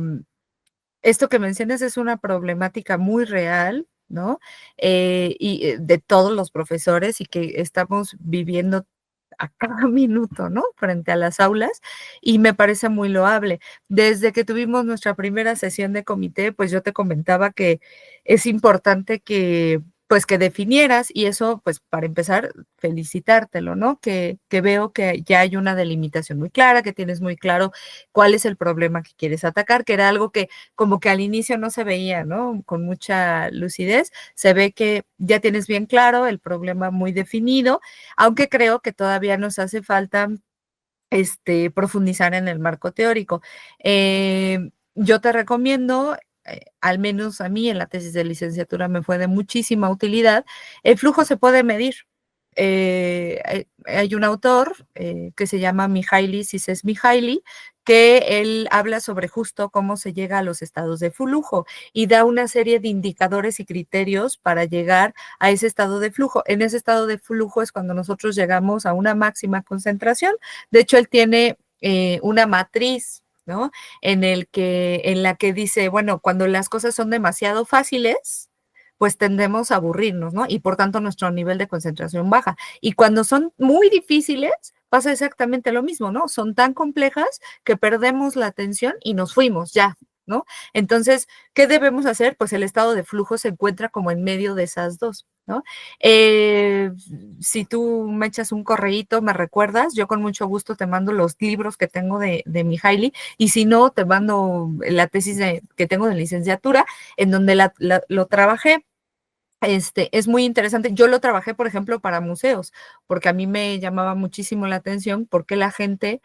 esto que mencionas es una problemática muy real, ¿no? Y de todos los profesores y que estamos viviendo a cada minuto, ¿no? Frente a las aulas, y me parece muy loable. Desde que tuvimos nuestra primera sesión de comité, pues yo te comentaba que es importante que, pues que definieras, y eso, pues para empezar, felicitártelo, ¿no? Que veo que ya hay una delimitación muy clara, que tienes muy claro cuál es el problema que quieres atacar, que era algo que como que al inicio no se veía, ¿no? Con mucha lucidez. Se ve que ya tienes bien claro el problema muy definido, aunque creo que todavía nos hace falta profundizar en el marco teórico. Yo te recomiendo, al menos a mí en la tesis de licenciatura me fue de muchísima utilidad, el flujo se puede medir. Hay un autor que se llama Mihaly Csikszentmihalyi, que él habla sobre justo cómo se llega a los estados de flujo y da una serie de indicadores y criterios para llegar a ese estado de flujo. En ese estado de flujo es cuando nosotros llegamos a una máxima concentración. De hecho, él tiene una matriz, ¿no? En la que dice, bueno, cuando las cosas son demasiado fáciles, pues tendemos a aburrirnos, ¿no? Y por tanto nuestro nivel de concentración baja. Y cuando son muy difíciles, pasa exactamente lo mismo, ¿no? Son tan complejas que perdemos la atención y nos fuimos ya, ¿no? Entonces, ¿qué debemos hacer? Pues el estado de flujo se encuentra como en medio de esas dos, ¿no? Si tú me echas un correíto, me recuerdas, yo con mucho gusto te mando los libros que tengo de Mihaly, y si no, te mando la tesis que tengo de licenciatura, en donde lo trabajé. Es muy interesante. Yo lo trabajé, por ejemplo, para museos, porque a mí me llamaba muchísimo la atención porque la gente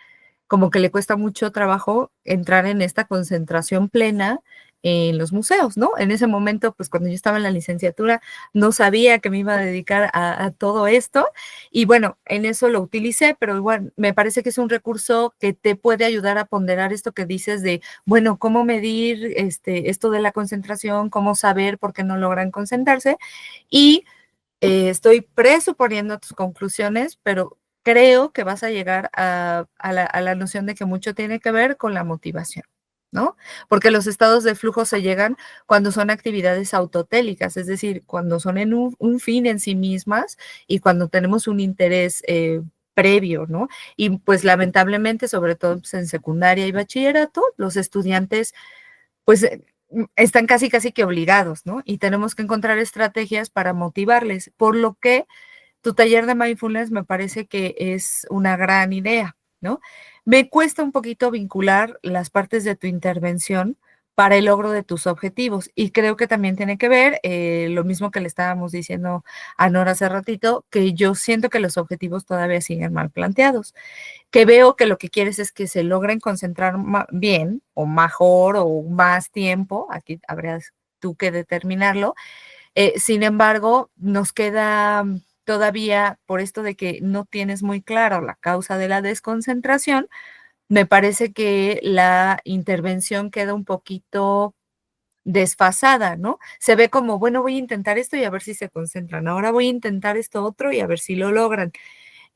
como que le cuesta mucho trabajo entrar en esta concentración plena en los museos, ¿no? En ese momento, pues cuando yo estaba en la licenciatura, no sabía que me iba a dedicar a todo esto y bueno, en eso lo utilicé, pero igual me parece que es un recurso que te puede ayudar a ponderar esto que dices de, bueno, cómo medir esto de la concentración, cómo saber por qué no logran concentrarse y estoy presuponiendo tus conclusiones, pero creo que vas a llegar a la noción de que mucho tiene que ver con la motivación, ¿no? Porque los estados de flujo se llegan cuando son actividades autotélicas, es decir, cuando son en un fin en sí mismas y cuando tenemos un interés previo, ¿no? Y pues lamentablemente, sobre todo pues, en secundaria y bachillerato, los estudiantes pues están casi que obligados, ¿no? Y tenemos que encontrar estrategias para motivarles, por lo que tu taller de mindfulness me parece que es una gran idea, ¿no? Me cuesta un poquito vincular las partes de tu intervención para el logro de tus objetivos y creo que también tiene que ver lo mismo que le estábamos diciendo a Nora hace ratito, que yo siento que los objetivos todavía siguen mal planteados, que veo que lo que quieres es que se logren concentrar bien o mejor o más tiempo, aquí habrías tú que determinarlo. Sin embargo, nos queda todavía, por esto de que no tienes muy claro la causa de la desconcentración, me parece que la intervención queda un poquito desfasada, ¿no? Se ve como, bueno, voy a intentar esto y a ver si se concentran, ahora voy a intentar esto otro y a ver si lo logran.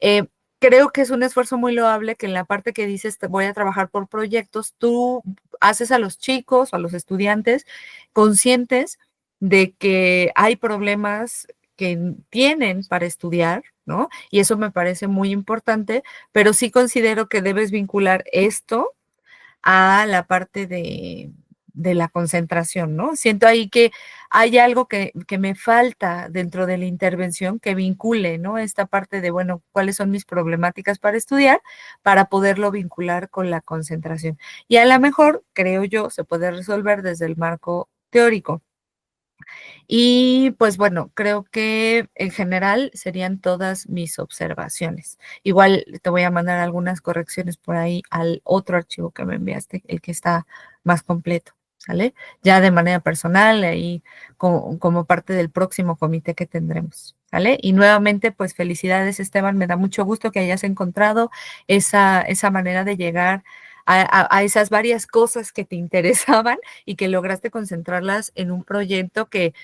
Eh, Creo que es un esfuerzo muy loable que en la parte que dices voy a trabajar por proyectos, tú haces a los chicos, a los estudiantes conscientes de que hay problemas que tienen para estudiar, ¿no? Y eso me parece muy importante, pero sí considero que debes vincular esto a la parte de la concentración, ¿no? Siento ahí que hay algo que me falta dentro de la intervención que vincule, ¿no? Esta parte de, bueno, cuáles son mis problemáticas para estudiar, para poderlo vincular con la concentración. Y a lo mejor, creo yo, se puede resolver desde el marco teórico. Y pues bueno, creo que en general serían todas mis observaciones. Igual te voy a mandar algunas correcciones por ahí al otro archivo que me enviaste, el que está más completo, ¿sale? Ya de manera personal, ahí como parte del próximo comité que tendremos, ¿sale? Y nuevamente, pues felicidades, Esteban, me da mucho gusto que hayas encontrado esa manera de llegar a esas varias cosas que te interesaban y que lograste concentrarlas en un proyecto que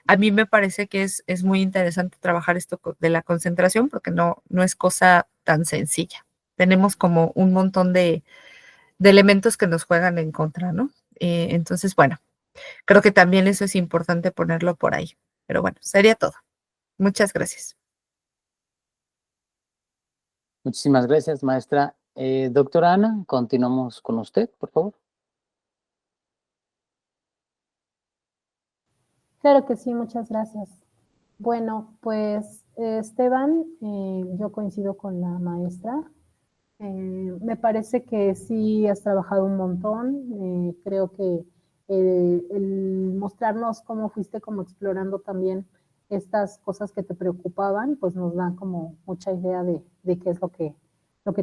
a mí me parece que es muy interesante trabajar esto de la concentración porque no es cosa tan sencilla. Tenemos como un montón de elementos que nos juegan en contra, ¿no? Entonces, bueno, creo que también eso es importante ponerlo por ahí. Pero bueno, sería todo. Muchas gracias. Muchísimas gracias, maestra. Doctora Ana, continuamos con usted, por favor. Claro que sí, muchas gracias. Bueno, pues Esteban, yo coincido con la maestra. Me parece que sí has trabajado un montón. Creo que el mostrarnos cómo fuiste como explorando también estas cosas que te preocupaban, pues nos da como mucha idea de qué es lo que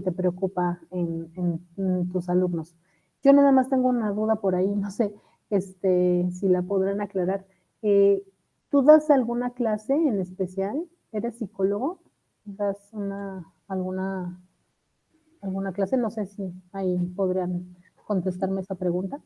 te preocupa en tus alumnos. Yo nada más tengo una duda por ahí, no sé si la podrán aclarar. ¿Tú das alguna clase en especial? ¿Eres psicólogo? ¿Das alguna alguna clase. No sé si ahí podrían contestarme esa pregunta.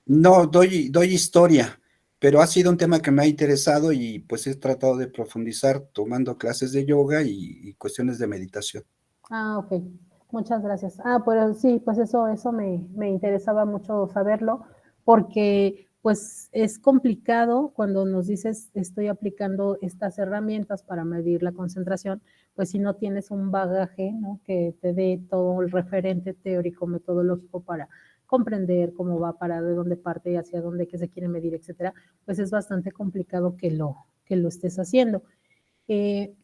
No, doy historia, pero ha sido un tema que me ha interesado y pues he tratado de profundizar tomando clases de yoga y cuestiones de meditación. Ah, ok. Muchas gracias. Ah, pues sí, pues eso me interesaba mucho saberlo, porque pues es complicado cuando nos dices estoy aplicando estas herramientas para medir la concentración, pues si no tienes un bagaje, ¿no? Que te dé todo el referente teórico, metodológico para comprender cómo va, para de dónde parte, hacia dónde, qué se quiere medir, etcétera, pues es bastante complicado que lo estés haciendo.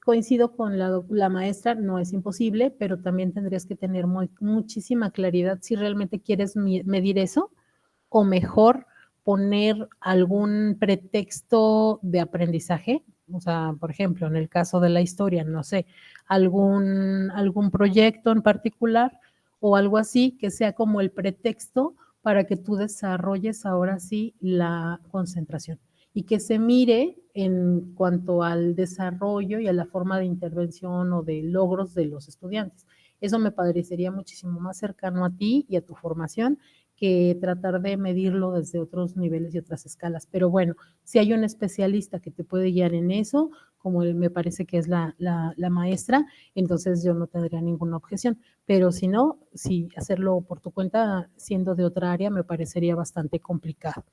Coincido con la maestra, no es imposible, pero también tendrías que tener muchísima claridad si realmente quieres medir eso, o mejor poner algún pretexto de aprendizaje. O sea, por ejemplo, en el caso de la historia, no sé, algún proyecto en particular o algo así que sea como el pretexto para que tú desarrolles ahora sí la concentración y que se mire en cuanto al desarrollo y a la forma de intervención o de logros de los estudiantes. Eso me parecería muchísimo más cercano a ti y a tu formación que tratar de medirlo desde otros niveles y otras escalas. Pero bueno, si hay un especialista que te puede guiar en eso, como me parece que es la maestra, entonces yo no tendría ninguna objeción. Pero si no, si hacerlo por tu cuenta, siendo de otra área, me parecería bastante complicado.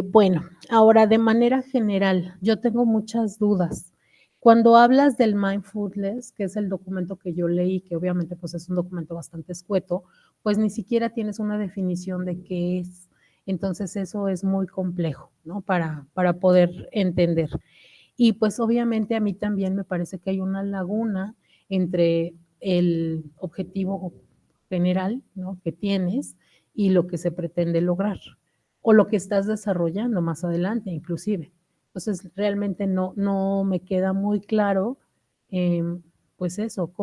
Bueno, ahora de manera general, yo tengo muchas dudas. Cuando hablas del mindfulness, que es el documento que yo leí, que obviamente pues es un documento bastante escueto, pues ni siquiera tienes una definición de qué es. Entonces eso es muy complejo, ¿no? Para poder entender. Y pues obviamente a mí también me parece que hay una laguna entre el objetivo general, ¿no? Que tienes y lo que se pretende lograr o lo que estás desarrollando más adelante inclusive. Entonces realmente no me queda muy claro, pues eso,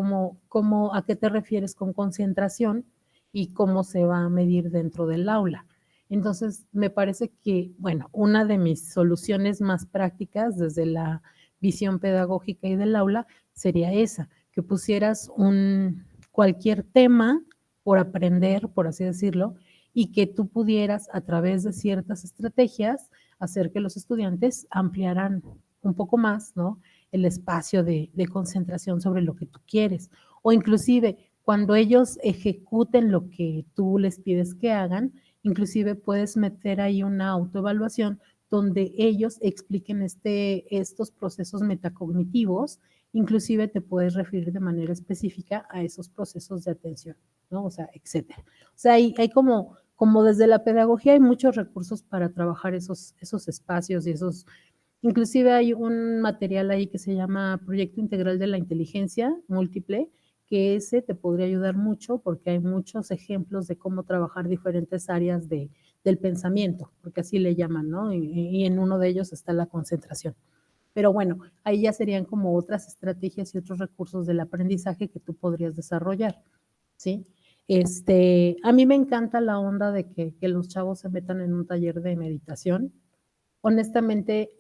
a qué te refieres con concentración y cómo se va a medir dentro del aula. Entonces, me parece que, bueno, una de mis soluciones más prácticas desde la visión pedagógica y del aula sería esa, que pusieras cualquier tema por aprender, por así decirlo, y que tú pudieras a través de ciertas estrategias hacer que los estudiantes ampliaran un poco más, ¿no? El espacio de concentración sobre lo que tú quieres. O inclusive cuando ellos ejecuten lo que tú les pides que hagan, inclusive puedes meter ahí una autoevaluación donde ellos expliquen estos procesos metacognitivos, inclusive te puedes referir de manera específica a esos procesos de atención, ¿no? O sea, etcétera. O sea, hay como desde la pedagogía hay muchos recursos para trabajar esos espacios y esos, inclusive hay un material ahí que se llama Proyecto Integral de la Inteligencia Múltiple, que ese te podría ayudar mucho porque hay muchos ejemplos de cómo trabajar diferentes áreas del pensamiento, porque así le llaman, ¿no? Y en uno de ellos está la concentración. Pero bueno, ahí ya serían como otras estrategias y otros recursos del aprendizaje que tú podrías desarrollar, ¿sí? A mí me encanta la onda de que los chavos se metan en un taller de meditación. Honestamente,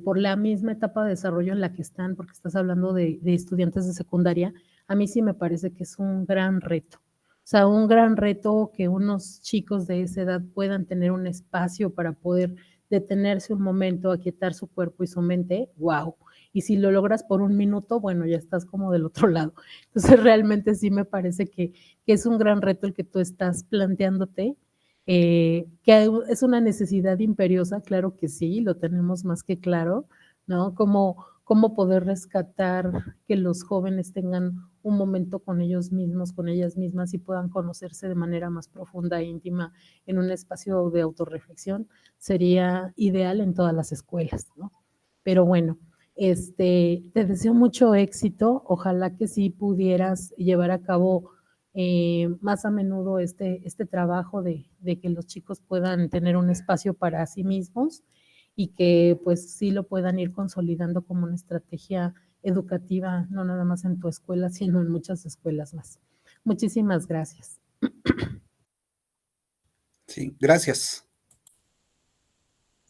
por la misma etapa de desarrollo en la que están, porque estás hablando de estudiantes de secundaria, a mí sí me parece que es un gran reto. O sea, un gran reto que unos chicos de esa edad puedan tener un espacio para poder detenerse un momento, aquietar su cuerpo y su mente, wow. Y si lo logras por un minuto, bueno, ya estás como del otro lado. Entonces, realmente sí me parece que es un gran reto el que tú estás planteándote, que es una necesidad imperiosa, claro que sí, lo tenemos más que claro, ¿no? Cómo poder rescatar que los jóvenes tengan un momento con ellos mismos, con ellas mismas y puedan conocerse de manera más profunda e íntima en un espacio de autorreflexión, sería ideal en todas las escuelas, ¿no? Pero bueno, te deseo mucho éxito, ojalá que sí pudieras llevar a cabo más a menudo este trabajo de que los chicos puedan tener un espacio para sí mismos y que pues sí lo puedan ir consolidando como una estrategia educativa, no nada más en tu escuela, sino en muchas escuelas más. Muchísimas gracias. Sí, gracias.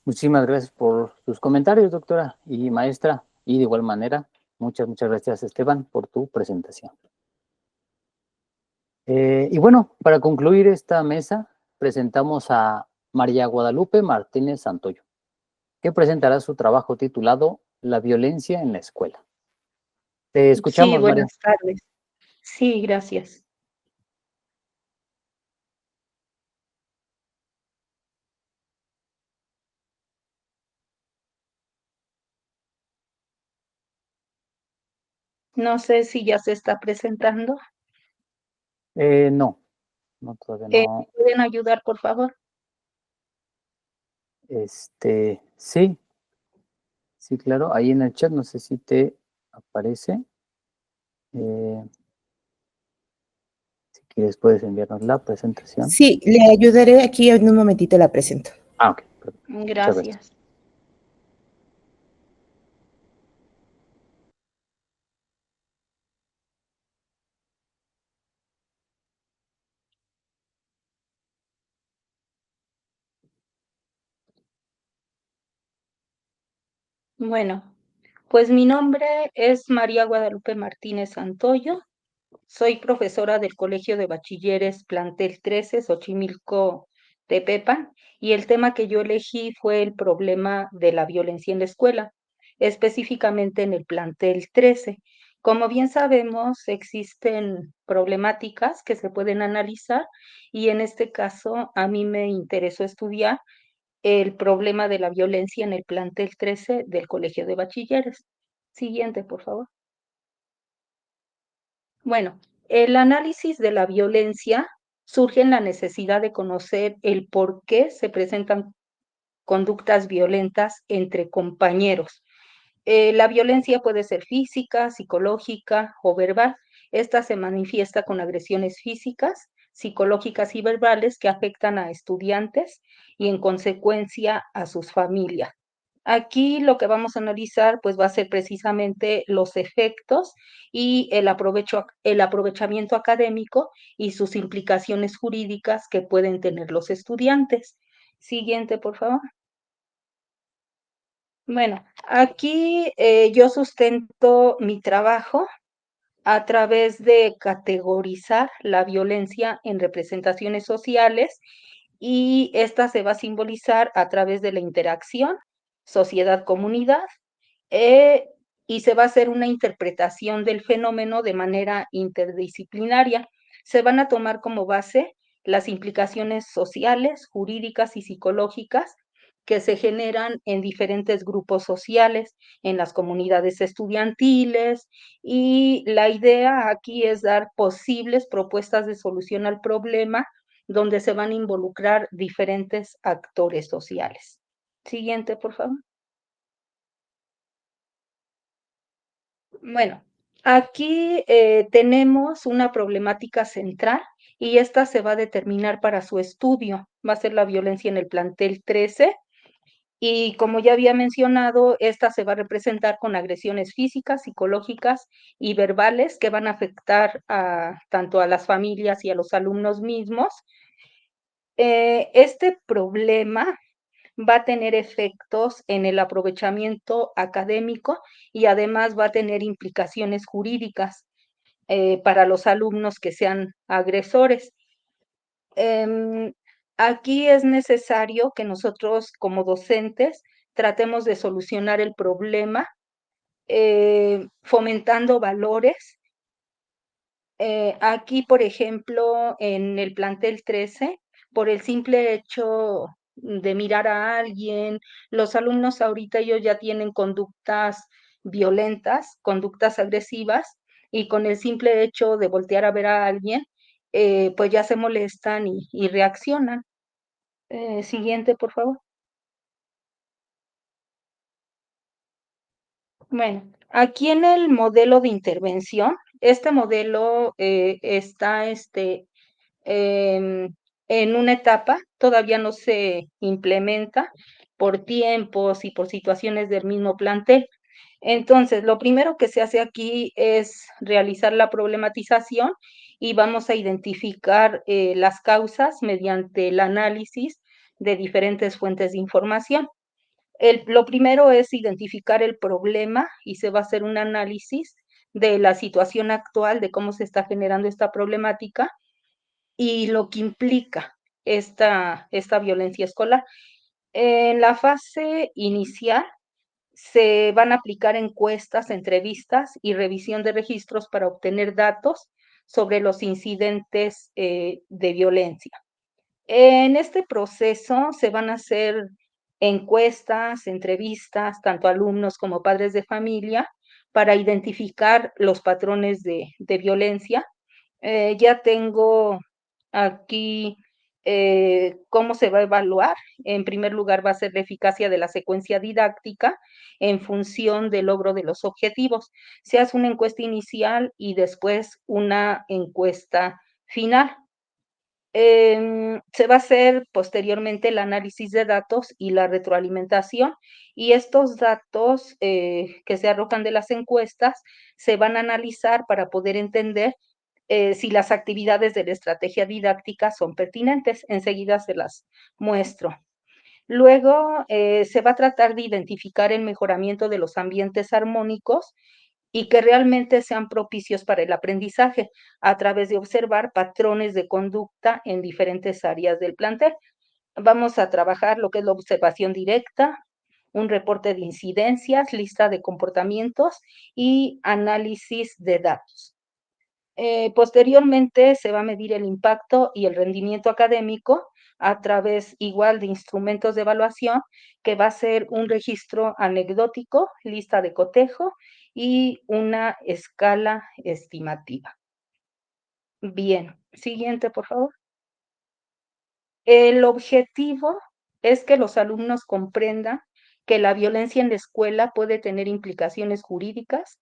Muchísimas gracias por sus comentarios, doctora y maestra. Y de igual manera, muchas gracias, Esteban, por tu presentación. Y bueno, para concluir esta mesa, presentamos a María Guadalupe Martínez Santoyo, que presentará su trabajo titulado La violencia en la escuela. Te Sí, escuchamos, María. buenas tardes. Sí, gracias. No sé si ya se está presentando. No, todavía ¿Me no. pueden ayudar, por favor? Sí, sí, claro, ahí en el chat, no sé si te aparece. Eh, si quieres, puedes enviarnos la presentación. Sí, le ayudaré aquí en un momentito, la presento. Ok, perfecto. Muchas gracias. Gracias. Bueno, pues mi nombre es María Guadalupe Martínez Santoyo. Soy profesora del Colegio de Bachilleres Plantel 13, Xochimilco, Tepepan, y el tema que yo elegí fue el problema de la violencia en la escuela, específicamente en el Plantel 13. Como bien sabemos, existen problemáticas que se pueden analizar y en este caso a mí me interesó estudiar el problema de la violencia en el Plantel 13 del Colegio de Bachilleres. Siguiente, por favor. Bueno, el análisis de la violencia surge en la necesidad de conocer el por qué se presentan conductas violentas entre compañeros. La violencia puede ser física, psicológica o verbal. Esta se manifiesta con agresiones físicas, psicológicas y verbales que afectan a estudiantes y en consecuencia a sus familias. Aquí lo que vamos a analizar pues va a ser precisamente los efectos y el aprovechamiento académico y sus implicaciones jurídicas que pueden tener los estudiantes. Siguiente, por favor. Bueno, aquí yo sustento mi trabajo a través de categorizar la violencia en representaciones sociales y esta se va a simbolizar a través de la interacción sociedad-comunidad eh, y se va a hacer una interpretación del fenómeno de manera interdisciplinaria. Se van a tomar como base las implicaciones sociales, jurídicas y psicológicas que se generan en diferentes grupos sociales, en las comunidades estudiantiles, y la idea aquí es dar posibles propuestas de solución al problema donde se van a involucrar diferentes actores sociales. Siguiente, por favor. Bueno, aquí tenemos una problemática central y esta se va a determinar para su estudio. Va a ser la violencia en el plantel 13 y como ya había mencionado, esta se va a representar con agresiones físicas, psicológicas y verbales que van a afectar tanto a las familias y a los alumnos mismos. Este problema va a tener efectos en el aprovechamiento académico y además va a tener implicaciones jurídicas para los alumnos que sean agresores. Aquí es necesario que nosotros como docentes tratemos de solucionar el problema fomentando valores. Aquí, por ejemplo, en el plantel 13, por el simple hecho de mirar a alguien, los alumnos ahorita ellos ya tienen conductas violentas, conductas agresivas, y con el simple hecho de voltear a ver a alguien, pues ya se molestan y reaccionan. Siguiente, por favor. Bueno, aquí en el modelo de intervención, este modelo está en una etapa, todavía no se implementa por tiempos y por situaciones del mismo plantel. Entonces, lo primero que se hace aquí es realizar la problematización y vamos a identificar las causas mediante el análisis de diferentes fuentes de información. Lo primero es identificar el problema y se va a hacer un análisis de la situación actual, de cómo se está generando esta problemática, y lo que implica esta violencia escolar. En la fase inicial se van a aplicar encuestas, entrevistas y revisión de registros para obtener datos sobre los incidentes de violencia. En este proceso se van a hacer encuestas, entrevistas, tanto a alumnos como padres de familia, para identificar los patrones de violencia. Ya tengo aquí cómo se va a evaluar. En primer lugar, va a ser la eficacia de la secuencia didáctica en función del logro de los objetivos. Se hace una encuesta inicial y después una encuesta final. Se va a hacer posteriormente el análisis de datos y la retroalimentación, y estos datos que se arrojan de las encuestas se van a analizar para poder entender si las actividades de la estrategia didáctica son pertinentes. Enseguida se las muestro. Luego se va a tratar de identificar el mejoramiento de los ambientes armónicos y que realmente sean propicios para el aprendizaje a través de observar patrones de conducta en diferentes áreas del plantel. Vamos a trabajar lo que es la observación directa, un reporte de incidencias, lista de comportamientos y análisis de datos. Posteriormente se va a medir el impacto y el rendimiento académico a través igual de instrumentos de evaluación, que va a ser un registro anecdótico, lista de cotejo y una escala estimativa. Bien, siguiente, por favor. El objetivo es que los alumnos comprendan que la violencia en la escuela puede tener implicaciones jurídicas,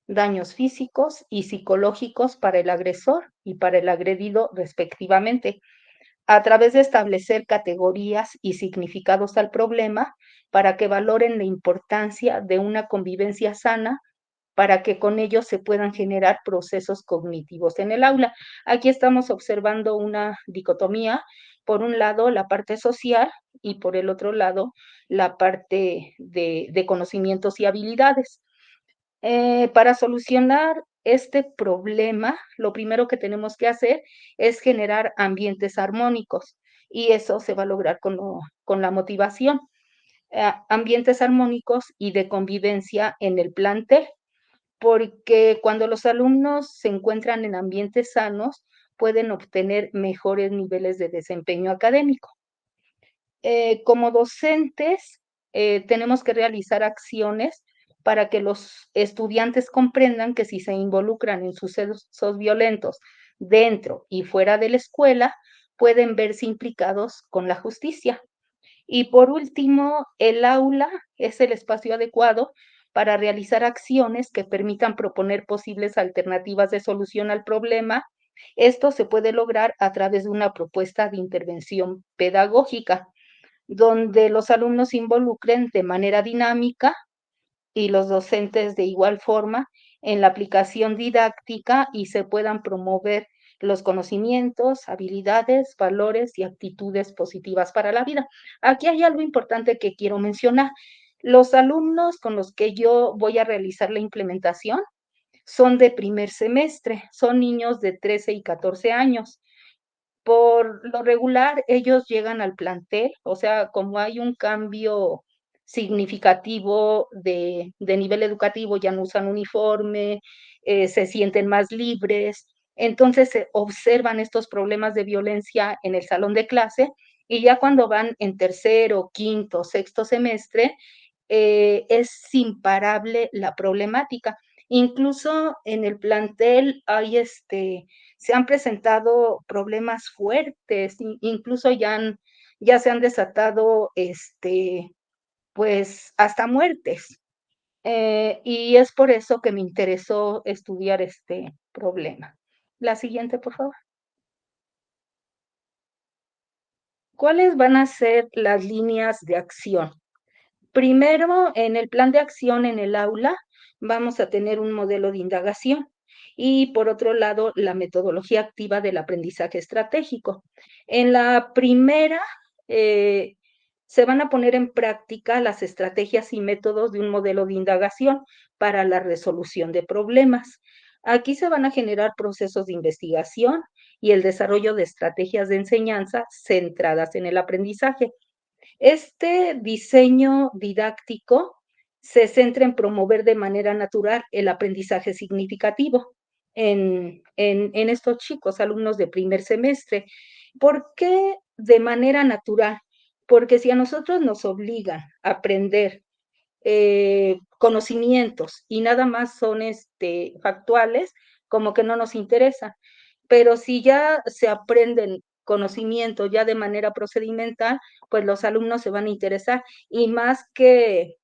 daños físicos y psicológicos para el agresor y para el agredido respectivamente, a través de establecer categorías y significados al problema para que valoren la importancia de una convivencia sana, para que con ello se puedan generar procesos cognitivos en el aula. Aquí estamos observando una dicotomía, por un lado la parte social y por el otro lado la parte de conocimientos y habilidades. Para solucionar este problema, lo primero que tenemos que hacer es generar ambientes armónicos, y eso se va a lograr con la motivación. Ambientes armónicos y de convivencia en el plantel, porque cuando los alumnos se encuentran en ambientes sanos, pueden obtener mejores niveles de desempeño académico. Como docentes, tenemos que realizar acciones para que los estudiantes comprendan que si se involucran en sucesos violentos dentro y fuera de la escuela, pueden verse implicados con la justicia. Y por último, el aula es el espacio adecuado para realizar acciones que permitan proponer posibles alternativas de solución al problema. Esto se puede lograr a través de una propuesta de intervención pedagógica, donde los alumnos se involucren de manera dinámica y los docentes de igual forma en la aplicación didáctica, y se puedan promover los conocimientos, habilidades, valores y actitudes positivas para la vida. Aquí hay algo importante que quiero mencionar. Los alumnos con los que yo voy a realizar la implementación son de primer semestre, son niños de 13 y 14 años. Por lo regular, ellos llegan al plantel, o sea, como hay un cambio significativo de nivel educativo, ya no usan uniforme, se sienten más libres, entonces se observan estos problemas de violencia en el salón de clase, y ya cuando van en tercero, quinto, sexto semestre, es imparable la problemática. Incluso en el plantel hay se han presentado problemas fuertes, incluso ya se han desatado, pues, hasta muertes. Y es por eso que me interesó estudiar este problema. La siguiente, por favor. ¿Cuáles van a ser las líneas de acción? Primero, en el plan de acción en el aula, vamos a tener un modelo de indagación, y por otro lado, la metodología activa del aprendizaje estratégico. En la primera, se van a poner en práctica las estrategias y métodos de un modelo de indagación para la resolución de problemas. Aquí se van a generar procesos de investigación y el desarrollo de estrategias de enseñanza centradas en el aprendizaje. Este diseño didáctico se centra en promover de manera natural el aprendizaje significativo en estos chicos, alumnos de primer semestre. ¿Por qué de manera natural? Porque si a nosotros nos obligan a aprender conocimientos y nada más son factuales, como que no nos interesa. Pero si ya se aprenden conocimientos ya de manera procedimental, pues los alumnos se van a interesar y más que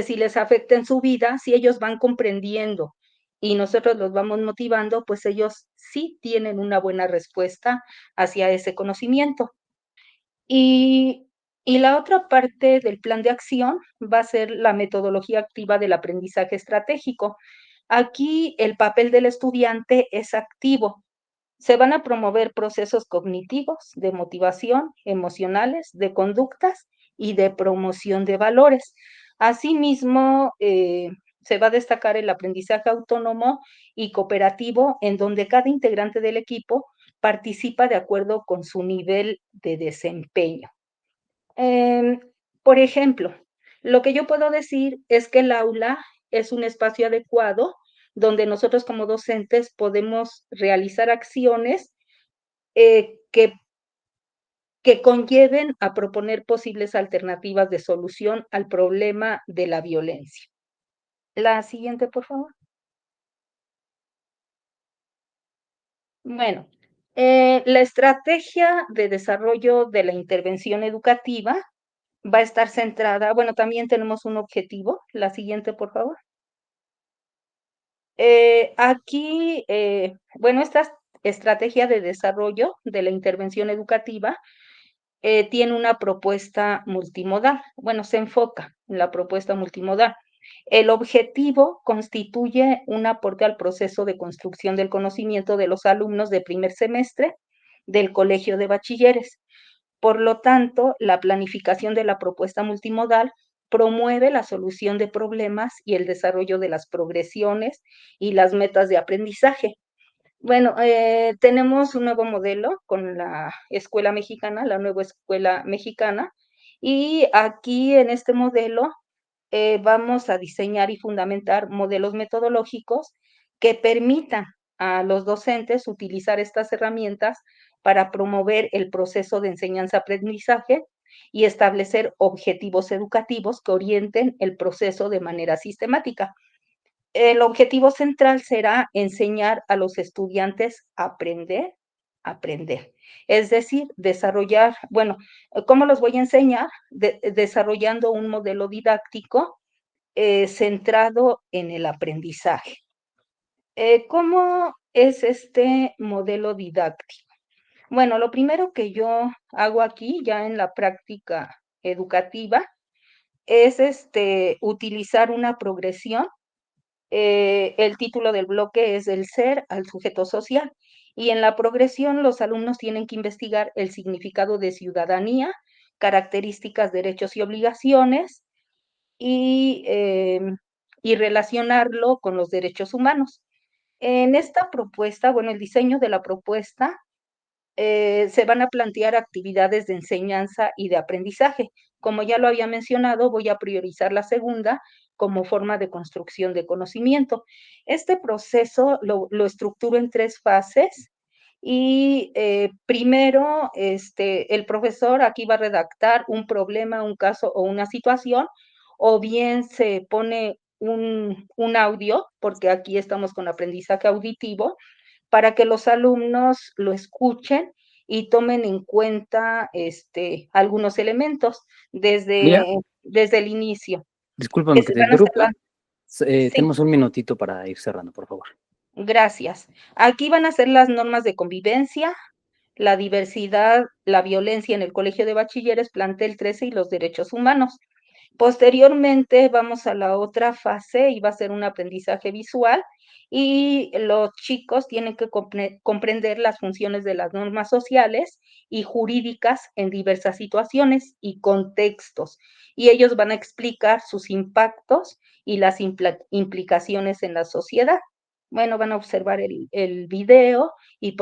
si les afecta en su vida, si ellos van comprendiendo y nosotros los vamos motivando, pues ellos sí tienen una buena respuesta hacia ese conocimiento. Y y la otra parte del plan de acción va a ser la metodología activa del aprendizaje estratégico. Aquí el papel del estudiante es activo. Se van a promover procesos cognitivos, de motivación, emocionales, de conductas y de promoción de valores. Asimismo, se va a destacar el aprendizaje autónomo y cooperativo, en donde cada integrante del equipo participa de acuerdo con su nivel de desempeño. Em, por ejemplo, lo que yo puedo decir es que el aula es un espacio adecuado donde nosotros como docentes podemos realizar acciones eh, que, que conlleven a proponer posibles alternativas de solución al problema de la violencia. La siguiente, por favor. Bueno, la estrategia de desarrollo de la intervención educativa va a estar centrada, bueno, también tenemos un objetivo. La siguiente, por favor. Aquí, bueno, esta estrategia de desarrollo de la intervención educativa tiene una propuesta multimodal. Bueno, se enfoca en la propuesta multimodal. El objetivo constituye un aporte al proceso de construcción del conocimiento de los alumnos de primer semestre del Colegio de Bachilleres. Por lo tanto, la planificación de la propuesta multimodal promueve la solución de problemas y el desarrollo de las progresiones y las metas de aprendizaje. Bueno, tenemos un nuevo modelo con la escuela mexicana, la nueva escuela mexicana, y aquí en este modelo vamos a diseñar y fundamentar modelos metodológicos que permitan a los docentes utilizar estas herramientas para promover el proceso de enseñanza-aprendizaje y establecer objetivos educativos que orienten el proceso de manera sistemática. El objetivo central será enseñar a los estudiantes a aprender. Es decir, desarrollar, bueno, ¿cómo los voy a enseñar? Desarrollando un modelo didáctico centrado en el aprendizaje. ¿Cómo es este modelo didáctico? Bueno, lo primero que yo hago aquí, ya en la práctica educativa, es utilizar una progresión. El título del bloque es del ser al sujeto social. Y en la progresión los alumnos tienen que investigar el significado de ciudadanía, características, derechos y obligaciones, y, y relacionarlo con los derechos humanos. En esta propuesta, bueno, el diseño de la propuesta se van a plantear actividades de enseñanza y de aprendizaje. Como ya lo había mencionado, voy a priorizar la segunda como forma de construcción de conocimiento. Este proceso lo estructuro en 3 fases y primero, el profesor aquí va a redactar un problema, un caso o una situación, o bien se pone un audio, porque aquí estamos con aprendizaje auditivo, para que los alumnos lo escuchen y tomen en cuenta, algunos elementos Mira, desde el inicio, que discúlpame que se te van a hacer interrumpa. sí, Tenemos un minutito para ir cerrando, por favor. gracias. Aquí van a ser las normas de convivencia, la diversidad, la violencia en el colegio de bachilleres, plantel 13 y los derechos humanos. Posteriormente vamos a la otra fase y va a ser un aprendizaje visual y los chicos tienen que comprender las funciones de las normas sociales y jurídicas en diversas situaciones y contextos. Y ellos van a explicar sus impactos y las implicaciones en la sociedad. Bueno, van a observar el video y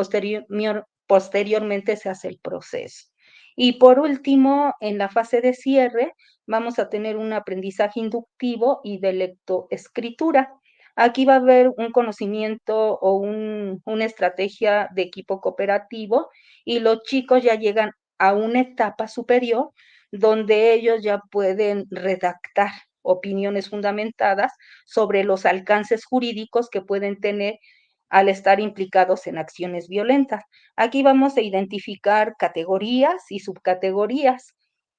posteriormente se hace el proceso. Y por último, en la fase de cierre, vamos a tener un aprendizaje inductivo y de lectoescritura. Aquí va a haber un conocimiento o una estrategia de equipo cooperativo y los chicos ya llegan a una etapa superior donde ellos ya pueden redactar opiniones fundamentadas sobre los alcances jurídicos que pueden tener al estar implicados en acciones violentas. Aquí vamos a identificar categorías y subcategorías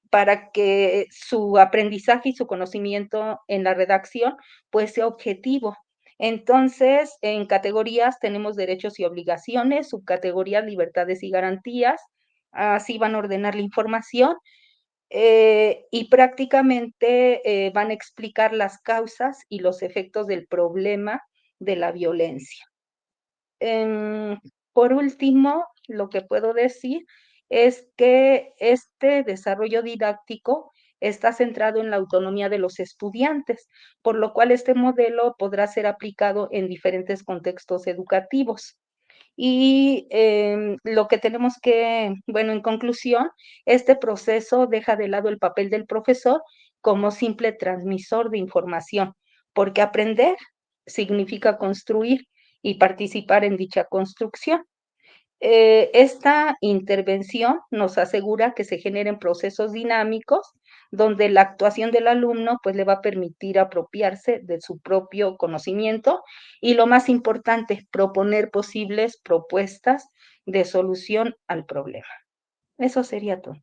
para que su aprendizaje y su conocimiento en la redacción pues sea objetivo. Entonces, en categorías tenemos derechos y obligaciones, subcategorías, libertades y garantías. Así van a ordenar la información y prácticamente van a explicar las causas y los efectos del problema de la violencia. Por último, lo que puedo decir es que este desarrollo didáctico está centrado en la autonomía de los estudiantes, por lo cual este modelo podrá ser aplicado en diferentes contextos educativos. Y lo que tenemos que, bueno, en conclusión, este proceso deja de lado el papel del profesor como simple transmisor de información, porque aprender significa construir y participar en dicha construcción. Esta intervención nos asegura que se generen procesos dinámicos donde la actuación del alumno pues le va a permitir apropiarse de su propio conocimiento y lo más importante, proponer posibles propuestas de solución al problema. Eso sería todo.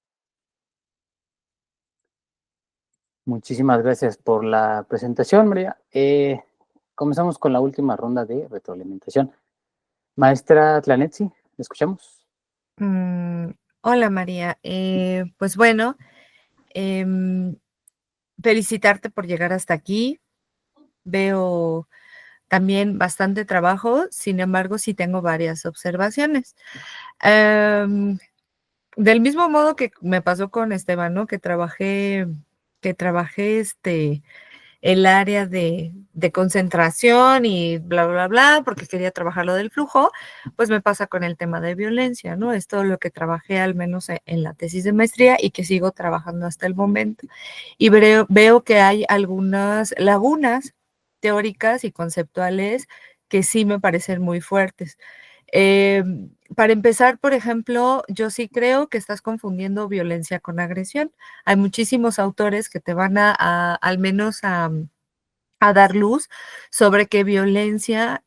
Muchísimas gracias por la presentación, María. Comenzamos con la última ronda de retroalimentación. Maestra Tlanetzi, ¿me escuchamos? Hola María, pues bueno, felicitarte por llegar hasta aquí. Veo también bastante trabajo, sin embargo, sí tengo varias observaciones. Del mismo modo que me pasó con Esteban, ¿no? Que trabajé el área de concentración y bla, bla, bla, porque quería trabajar lo del flujo, pues me pasa con el tema de violencia, ¿no? Es todo lo que trabajé al menos en la tesis de maestría y que sigo trabajando hasta el momento. Y veo que hay algunas lagunas teóricas y conceptuales que sí me parecen muy fuertes. Para empezar, por ejemplo, yo sí creo que estás confundiendo violencia con agresión. Hay muchísimos autores que te van al menos a dar luz sobre que violencia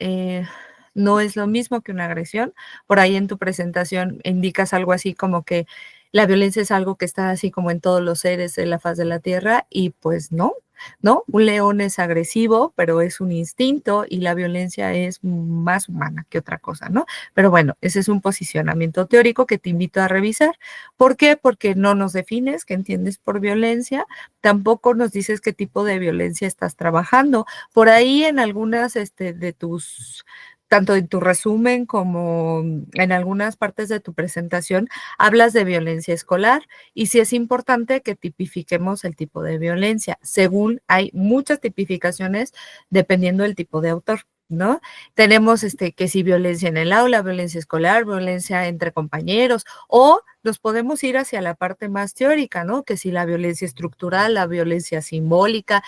no es lo mismo que una agresión. Por ahí en tu presentación indicas algo así como que la violencia es algo que está así como en todos los seres de la faz de la tierra y pues no, ¿no? Un león es agresivo, pero es un instinto y la violencia es más humana que otra cosa, ¿no? Pero bueno, ese es un posicionamiento teórico que te invito a revisar. ¿Por qué? Porque no nos defines qué entiendes por violencia, tampoco nos dices qué tipo de violencia estás trabajando. Por ahí en algunas de tus, tanto en tu resumen como en algunas partes de tu presentación, hablas de violencia escolar y sí es importante que tipifiquemos el tipo de violencia. Según hay muchas tipificaciones dependiendo del tipo de autor, ¿no? Tenemos que si violencia en el aula, violencia escolar, violencia entre compañeros, o nos podemos ir hacia la parte más teórica, ¿no? Que si la violencia estructural, la violencia simbólica.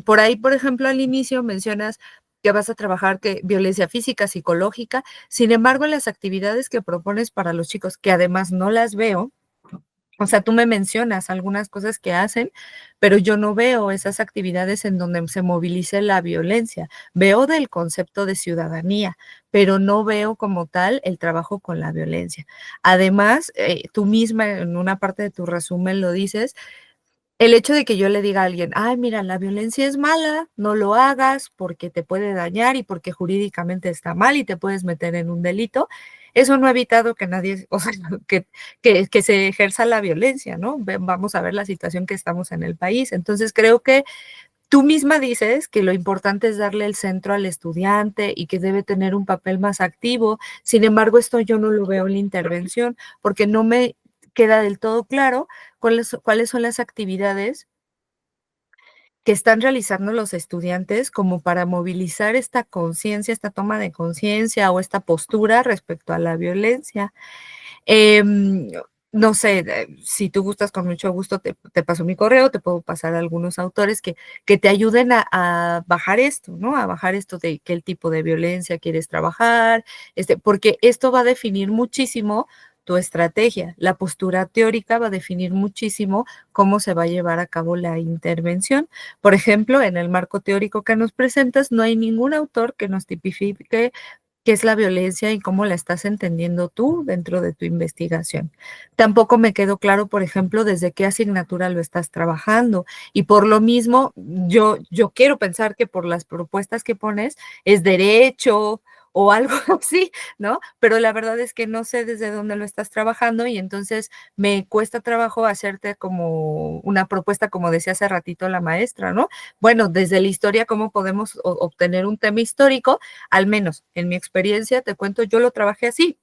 Por ahí, por ejemplo, al inicio mencionas que vas a trabajar que violencia física, psicológica. Sin embargo, en las actividades que propones para los chicos, que además no las veo, o sea, tú me mencionas algunas cosas que hacen, pero yo no veo esas actividades en donde se movilice la violencia. Veo del concepto de ciudadanía, pero no veo como tal el trabajo con la violencia. Además, tú misma en una parte de tu resumen lo dices, el hecho de que yo le diga a alguien, ay, mira, la violencia es mala, no lo hagas porque te puede dañar y porque jurídicamente está mal y te puedes meter en un delito, eso no ha evitado que nadie, o sea, que se ejerza la violencia, ¿no? Vamos a ver la situación que estamos en el país. Entonces, creo que tú misma dices que lo importante es darle el centro al estudiante y que debe tener un papel más activo. Sin embargo, esto yo no lo veo en la intervención porque no me queda del todo claro cuáles son las actividades que están realizando los estudiantes como para movilizar esta conciencia, esta toma de conciencia o esta postura respecto a la violencia. No sé, si tú gustas, con mucho gusto te paso mi correo, te puedo pasar algunos autores que te ayuden a bajar esto, ¿no? A bajar esto de qué tipo de violencia quieres trabajar, porque esto va a definir muchísimo tu estrategia. La postura teórica va a definir muchísimo cómo se va a llevar a cabo la intervención. Por ejemplo, en el marco teórico que nos presentas, no hay ningún autor que nos tipifique qué es la violencia y cómo la estás entendiendo tú dentro de tu investigación. Tampoco me quedó claro, por ejemplo, desde qué asignatura lo estás trabajando. Y por lo mismo, yo quiero pensar que por las propuestas que pones es derecho o algo así, ¿no? Pero la verdad es que no sé desde dónde lo estás trabajando y entonces me cuesta trabajo hacerte como una propuesta, como decía hace ratito la maestra, ¿no? Bueno, desde la historia, ¿cómo podemos obtener un tema histórico? Al menos en mi experiencia, te cuento, yo lo trabajé así.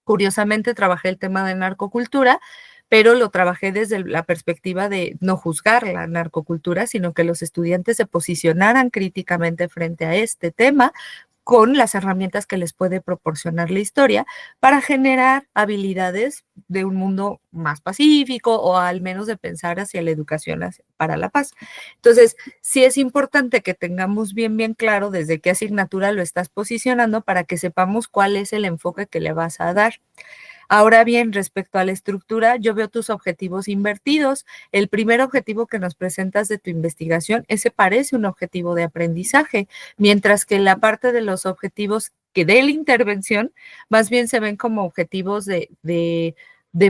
Curiosamente, trabajé el tema de narcocultura, pero lo trabajé desde la perspectiva de no juzgar la narcocultura, sino que los estudiantes se posicionaran críticamente frente a este tema con las herramientas que les puede proporcionar la historia para generar habilidades de un mundo más pacífico o al menos de pensar hacia la educación para la paz. Entonces, sí es importante que tengamos bien claro desde qué asignatura lo estás posicionando para que sepamos cuál es el enfoque que le vas a dar. Ahora bien, respecto a la estructura, yo veo tus objetivos invertidos. El primer objetivo que nos presentas de tu investigación, ese parece un objetivo de aprendizaje, mientras que la parte de los objetivos que de la intervención, más bien se ven como objetivos de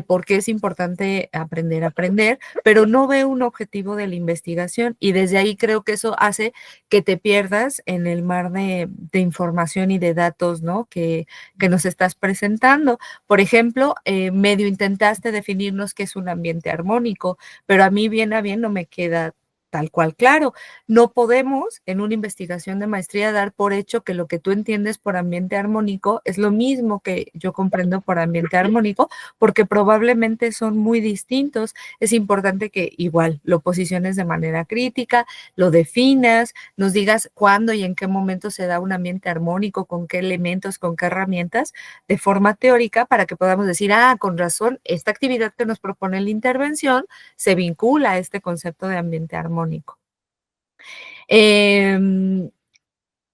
por qué es importante aprender a aprender, pero no veo un objetivo de la investigación y desde ahí creo que eso hace que te pierdas en el mar de información y de datos, ¿no? Que nos estás presentando. Por ejemplo, medio intentaste definirnos qué es un ambiente armónico, pero a mí bien a bien no me queda tal cual claro. No podemos en una investigación de maestría dar por hecho que lo que tú entiendes por ambiente armónico es lo mismo que yo comprendo por ambiente armónico, porque probablemente son muy distintos. Es importante que igual lo posiciones de manera crítica, lo definas, nos digas cuándo y en qué momento se da un ambiente armónico, con qué elementos, con qué herramientas, de forma teórica para que podamos decir, con razón, esta actividad que nos propone la intervención se vincula a este concepto de ambiente armónico.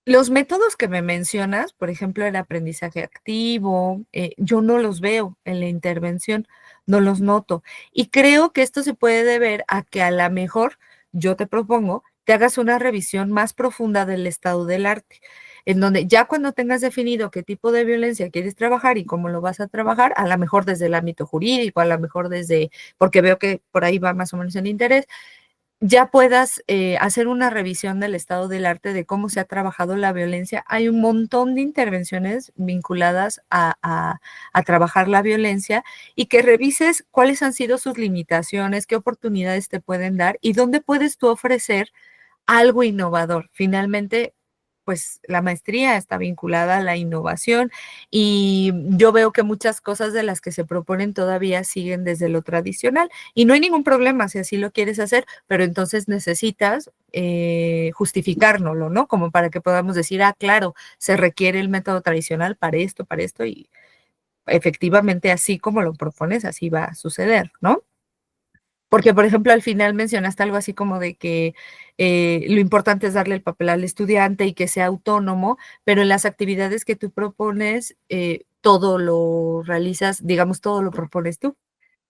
Los métodos que me mencionas, por ejemplo, el aprendizaje activo, yo no los veo en la intervención, no los noto. Y creo que esto se puede deber a que a lo mejor yo te propongo que hagas una revisión más profunda del estado del arte, en donde ya cuando tengas definido qué tipo de violencia quieres trabajar y cómo lo vas a trabajar, a lo mejor desde el ámbito jurídico, a lo mejor porque veo que por ahí va más o menos el interés, ya puedas hacer una revisión del estado del arte, de cómo se ha trabajado la violencia. Hay un montón de intervenciones vinculadas a trabajar la violencia y que revises cuáles han sido sus limitaciones, qué oportunidades te pueden dar y dónde puedes tú ofrecer algo innovador. Finalmente, pues la maestría está vinculada a la innovación y yo veo que muchas cosas de las que se proponen todavía siguen desde lo tradicional y no hay ningún problema si así lo quieres hacer, pero entonces necesitas justificárnoslo, ¿no? Como para que podamos decir, claro, se requiere el método tradicional para esto y efectivamente así como lo propones, así va a suceder, ¿no? Porque, por ejemplo, al final mencionaste algo así como de que lo importante es darle el papel al estudiante y que sea autónomo, pero en las actividades que tú propones, todo lo realizas, digamos, todo lo propones tú,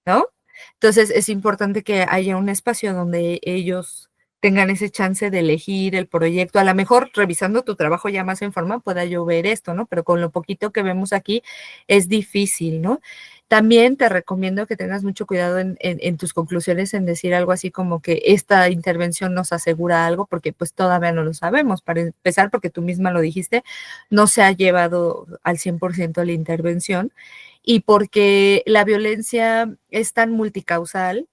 ¿no? Entonces, es importante que haya un espacio donde ellos tengan ese chance de elegir el proyecto. A lo mejor, revisando tu trabajo ya más en forma, pueda yo ver esto, ¿no? Pero con lo poquito que vemos aquí, es difícil, ¿no? También te recomiendo que tengas mucho cuidado en tus conclusiones en decir algo así como que esta intervención nos asegura algo, porque pues todavía no lo sabemos. Para empezar, porque tú misma lo dijiste, no se ha llevado al 100% la intervención y porque la violencia es tan multicausal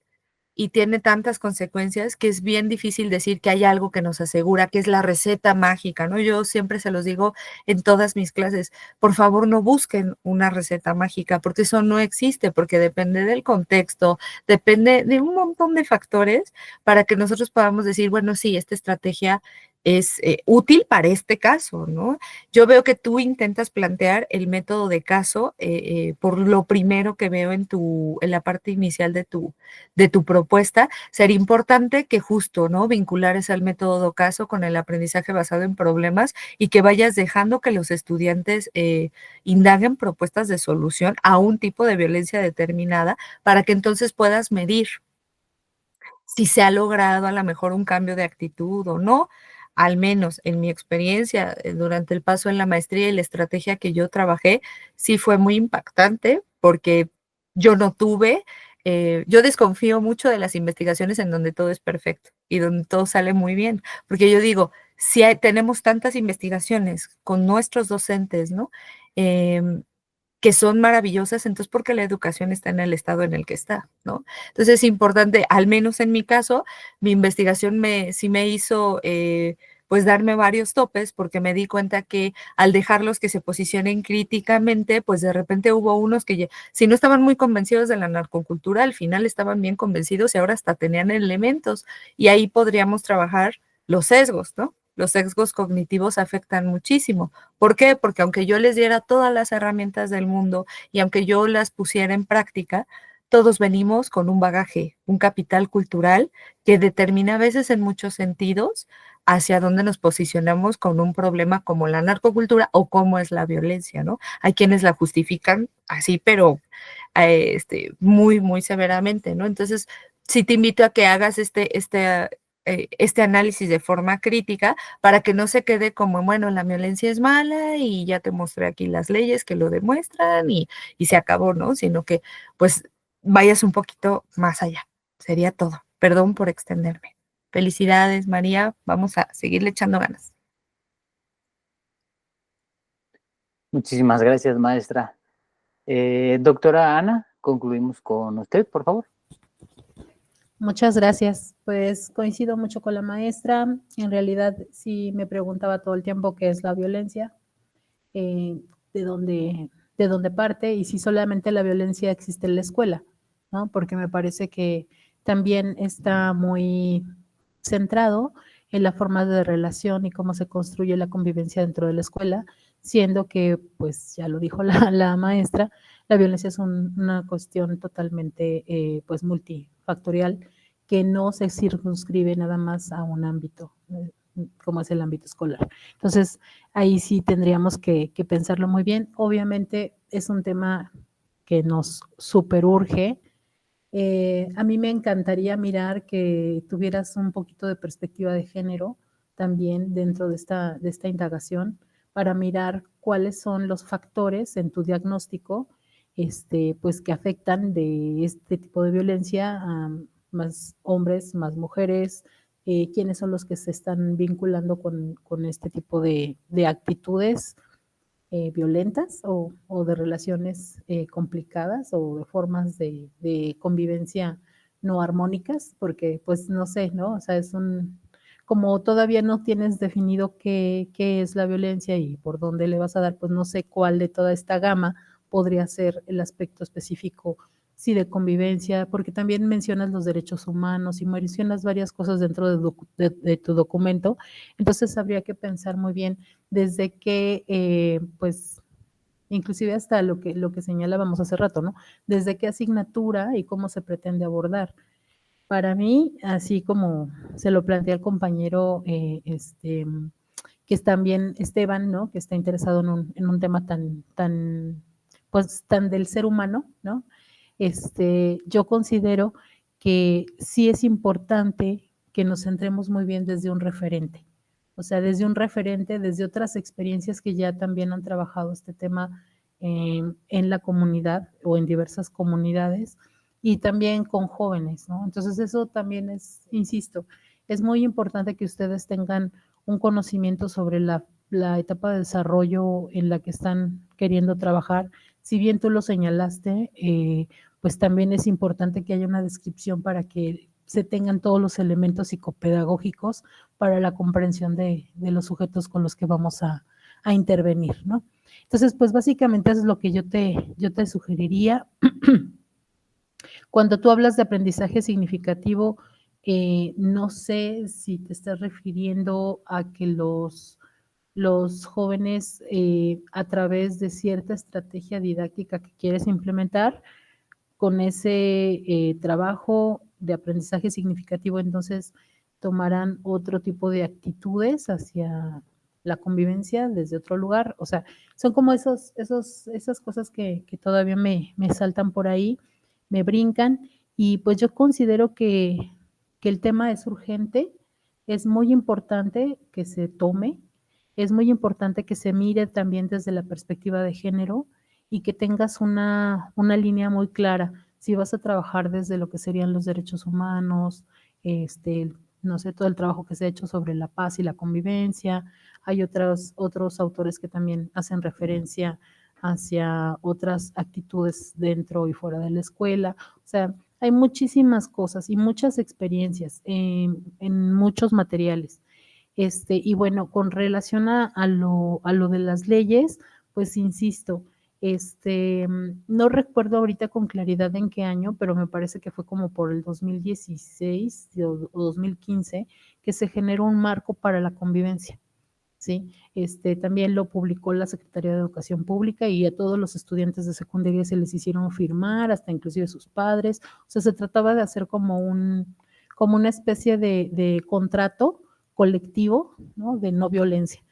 y tiene tantas consecuencias que es bien difícil decir que hay algo que nos asegura que es la receta mágica, ¿no? Yo siempre se los digo en todas mis clases, por favor no busquen una receta mágica, porque eso no existe, porque depende del contexto, depende de un montón de factores para que nosotros podamos decir, bueno, sí, esta estrategia es útil para este caso, ¿no? Yo veo que tú intentas plantear el método de caso por lo primero que veo en la parte inicial de tu propuesta. Sería importante que justo, ¿no? Vinculares al método de caso con el aprendizaje basado en problemas y que vayas dejando que los estudiantes indaguen propuestas de solución a un tipo de violencia determinada para que entonces puedas medir si se ha logrado a lo mejor un cambio de actitud o no. Al menos en mi experiencia durante el paso en la maestría y la estrategia que yo trabajé, sí fue muy impactante porque yo no tuve, yo desconfío mucho de las investigaciones en donde todo es perfecto y donde todo sale muy bien, porque yo digo, si tenemos tantas investigaciones con nuestros docentes, ¿no? Que son maravillosas, entonces porque la educación está en el estado en el que está, ¿no? Entonces es importante, al menos en mi caso, mi investigación sí me hizo pues darme varios topes porque me di cuenta que al dejarlos que se posicionen críticamente, pues de repente hubo unos que si no estaban muy convencidos de la narcocultura, al final estaban bien convencidos y ahora hasta tenían elementos y ahí podríamos trabajar los sesgos, ¿no? Los sesgos cognitivos afectan muchísimo. ¿Por qué? Porque aunque yo les diera todas las herramientas del mundo y aunque yo las pusiera en práctica, todos venimos con un bagaje, un capital cultural que determina a veces en muchos sentidos hacia dónde nos posicionamos con un problema como la narcocultura o cómo es la violencia, ¿no? Hay quienes la justifican así, pero muy, muy severamente, ¿no? Entonces, sí te invito a que hagas este análisis de forma crítica para que no se quede como, bueno, la violencia es mala y ya te mostré aquí las leyes que lo demuestran y se acabó, ¿no? Sino que pues vayas un poquito más allá. Sería todo. Perdón por extenderme. Felicidades, María. Vamos a seguirle echando ganas. Muchísimas gracias, maestra. Doctora Ana, concluimos con usted, por favor. Muchas gracias. Pues coincido mucho con la maestra. En realidad sí me preguntaba todo el tiempo qué es la violencia, de dónde parte y si solamente la violencia existe en la escuela, ¿no? Porque me parece que también está muy centrado en la forma de relación y cómo se construye la convivencia dentro de la escuela, siendo que, pues ya lo dijo la maestra, la violencia es una cuestión totalmente pues multifactorial que no se circunscribe nada más a un ámbito, como es el ámbito escolar. Entonces, ahí sí tendríamos que pensarlo muy bien. Obviamente es un tema que nos superurge. A mí me encantaría mirar que tuvieras un poquito de perspectiva de género también dentro de esta indagación para mirar cuáles son los factores en tu diagnóstico pues que afectan de este tipo de violencia a más hombres, más mujeres, quiénes son los que se están vinculando con este tipo de actitudes violentas o de relaciones complicadas o de formas de convivencia no armónicas, porque pues no sé, ¿no? O sea, como todavía no tienes definido qué es la violencia y por dónde le vas a dar, pues no sé cuál de toda esta gama podría ser el aspecto específico, sí, de convivencia, porque también mencionas los derechos humanos y mencionas varias cosas dentro de tu documento, entonces habría que pensar muy bien desde qué, pues, inclusive hasta lo que señalábamos hace rato, ¿no? Desde qué asignatura y cómo se pretende abordar. Para mí, así como se lo plantea el compañero, que es también Esteban, ¿no? Que está interesado en un tema pues, tan del ser humano, ¿no? Yo considero que sí es importante que nos centremos muy bien desde un referente. O sea, desde un referente, desde otras experiencias que ya también han trabajado este tema en la comunidad o en diversas comunidades y también con jóvenes, ¿no? Entonces eso también insisto, es muy importante que ustedes tengan un conocimiento sobre la etapa de desarrollo en la que están queriendo trabajar. Si bien tú lo señalaste, pues también es importante que haya una descripción para que se tengan todos los elementos psicopedagógicos para la comprensión de los sujetos con los que vamos a intervenir, ¿no? Entonces, pues básicamente eso es lo que yo te sugeriría. Cuando tú hablas de aprendizaje significativo, no sé si te estás refiriendo a que los jóvenes, a través de cierta estrategia didáctica que quieres implementar, con ese trabajo de aprendizaje significativo, entonces tomarán otro tipo de actitudes hacia la convivencia desde otro lugar. O sea, son como esas cosas que todavía me saltan por ahí, me brincan, y pues yo considero que el tema es urgente, es muy importante que se tome, es muy importante que se mire también desde la perspectiva de género y que tengas una línea muy clara. Si vas a trabajar desde lo que serían los derechos humanos, no sé, todo el trabajo que se ha hecho sobre la paz y la convivencia. Hay otros autores que también hacen referencia hacia otras actitudes dentro y fuera de la escuela. O sea, hay muchísimas cosas y muchas experiencias en muchos materiales. Y bueno, con relación a lo de las leyes, pues insisto, no recuerdo ahorita con claridad en qué año, pero me parece que fue como por el 2016 o 2015 que se generó un marco para la convivencia, ¿sí? También lo publicó la Secretaría de Educación Pública y a todos los estudiantes de secundaria se les hicieron firmar, hasta inclusive sus padres. O sea, se trataba de hacer como una especie de contrato colectivo, ¿no? De no violencia.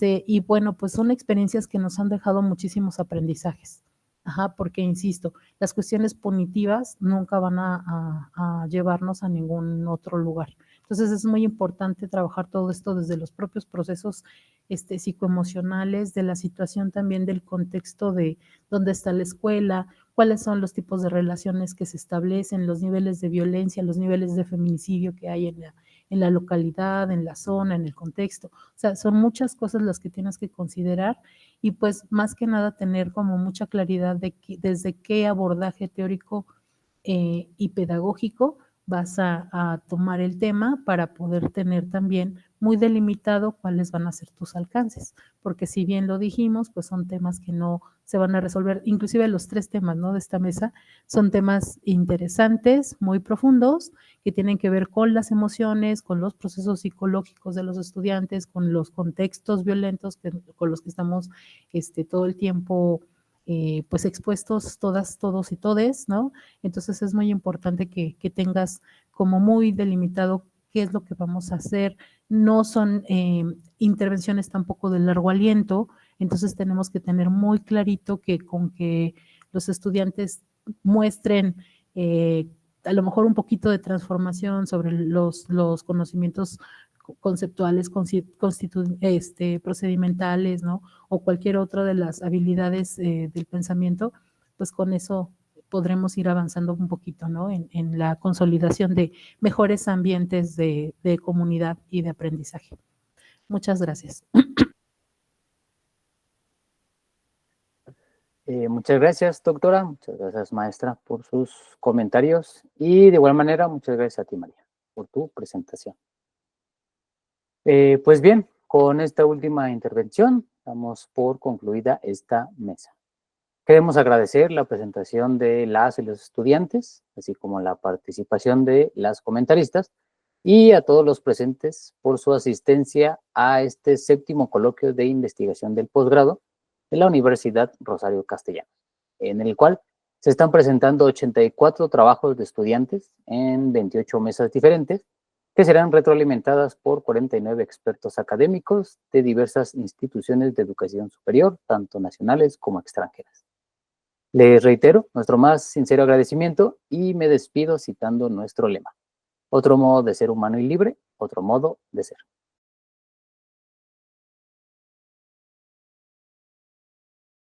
Y bueno, pues son experiencias que nos han dejado muchísimos aprendizajes. Ajá, porque insisto, las cuestiones punitivas nunca van a llevarnos a ningún otro lugar. Entonces es muy importante trabajar todo esto desde los propios procesos psicoemocionales, de la situación también del contexto de dónde está la escuela, cuáles son los tipos de relaciones que se establecen, los niveles de violencia, los niveles de feminicidio que hay en la localidad, en la zona, en el contexto. O sea, son muchas cosas las que tienes que considerar y pues más que nada tener como mucha claridad de desde qué abordaje teórico y pedagógico vas a tomar el tema para poder tener también muy delimitado cuáles van a ser tus alcances, porque si bien lo dijimos, pues son temas que no se van a resolver, inclusive los 3 temas, ¿no?, de esta mesa, son temas interesantes, muy profundos, que tienen que ver con las emociones, con los procesos psicológicos de los estudiantes, con los contextos violentos con los que estamos todo el tiempo pues expuestos todos y todes, ¿no? Entonces es muy importante que tengas como muy delimitado qué es lo que vamos a hacer. No son intervenciones tampoco de largo aliento, entonces tenemos que tener muy clarito que con que los estudiantes muestren a lo mejor un poquito de transformación sobre los conocimientos conceptuales, procedimentales, ¿no? O cualquier otra de las habilidades del pensamiento, pues con eso podremos ir avanzando un poquito, ¿no? En la consolidación de mejores ambientes de comunidad y de aprendizaje. Muchas gracias. Muchas gracias, doctora. Muchas gracias, maestra, por sus comentarios. Y de igual manera, muchas gracias a ti, María, por tu presentación. Pues bien, con esta última intervención damos por concluida esta mesa. Queremos agradecer la presentación de las y los estudiantes, así como la participación de las comentaristas y a todos los presentes por su asistencia a este 7º coloquio de investigación del posgrado de la Universidad Rosario Castellanos, en el cual se están presentando 84 trabajos de estudiantes en 28 mesas diferentes que serán retroalimentadas por 49 expertos académicos de diversas instituciones de educación superior, tanto nacionales como extranjeras. Les reitero nuestro más sincero agradecimiento y me despido citando nuestro lema: otro modo de ser humano y libre, otro modo de ser.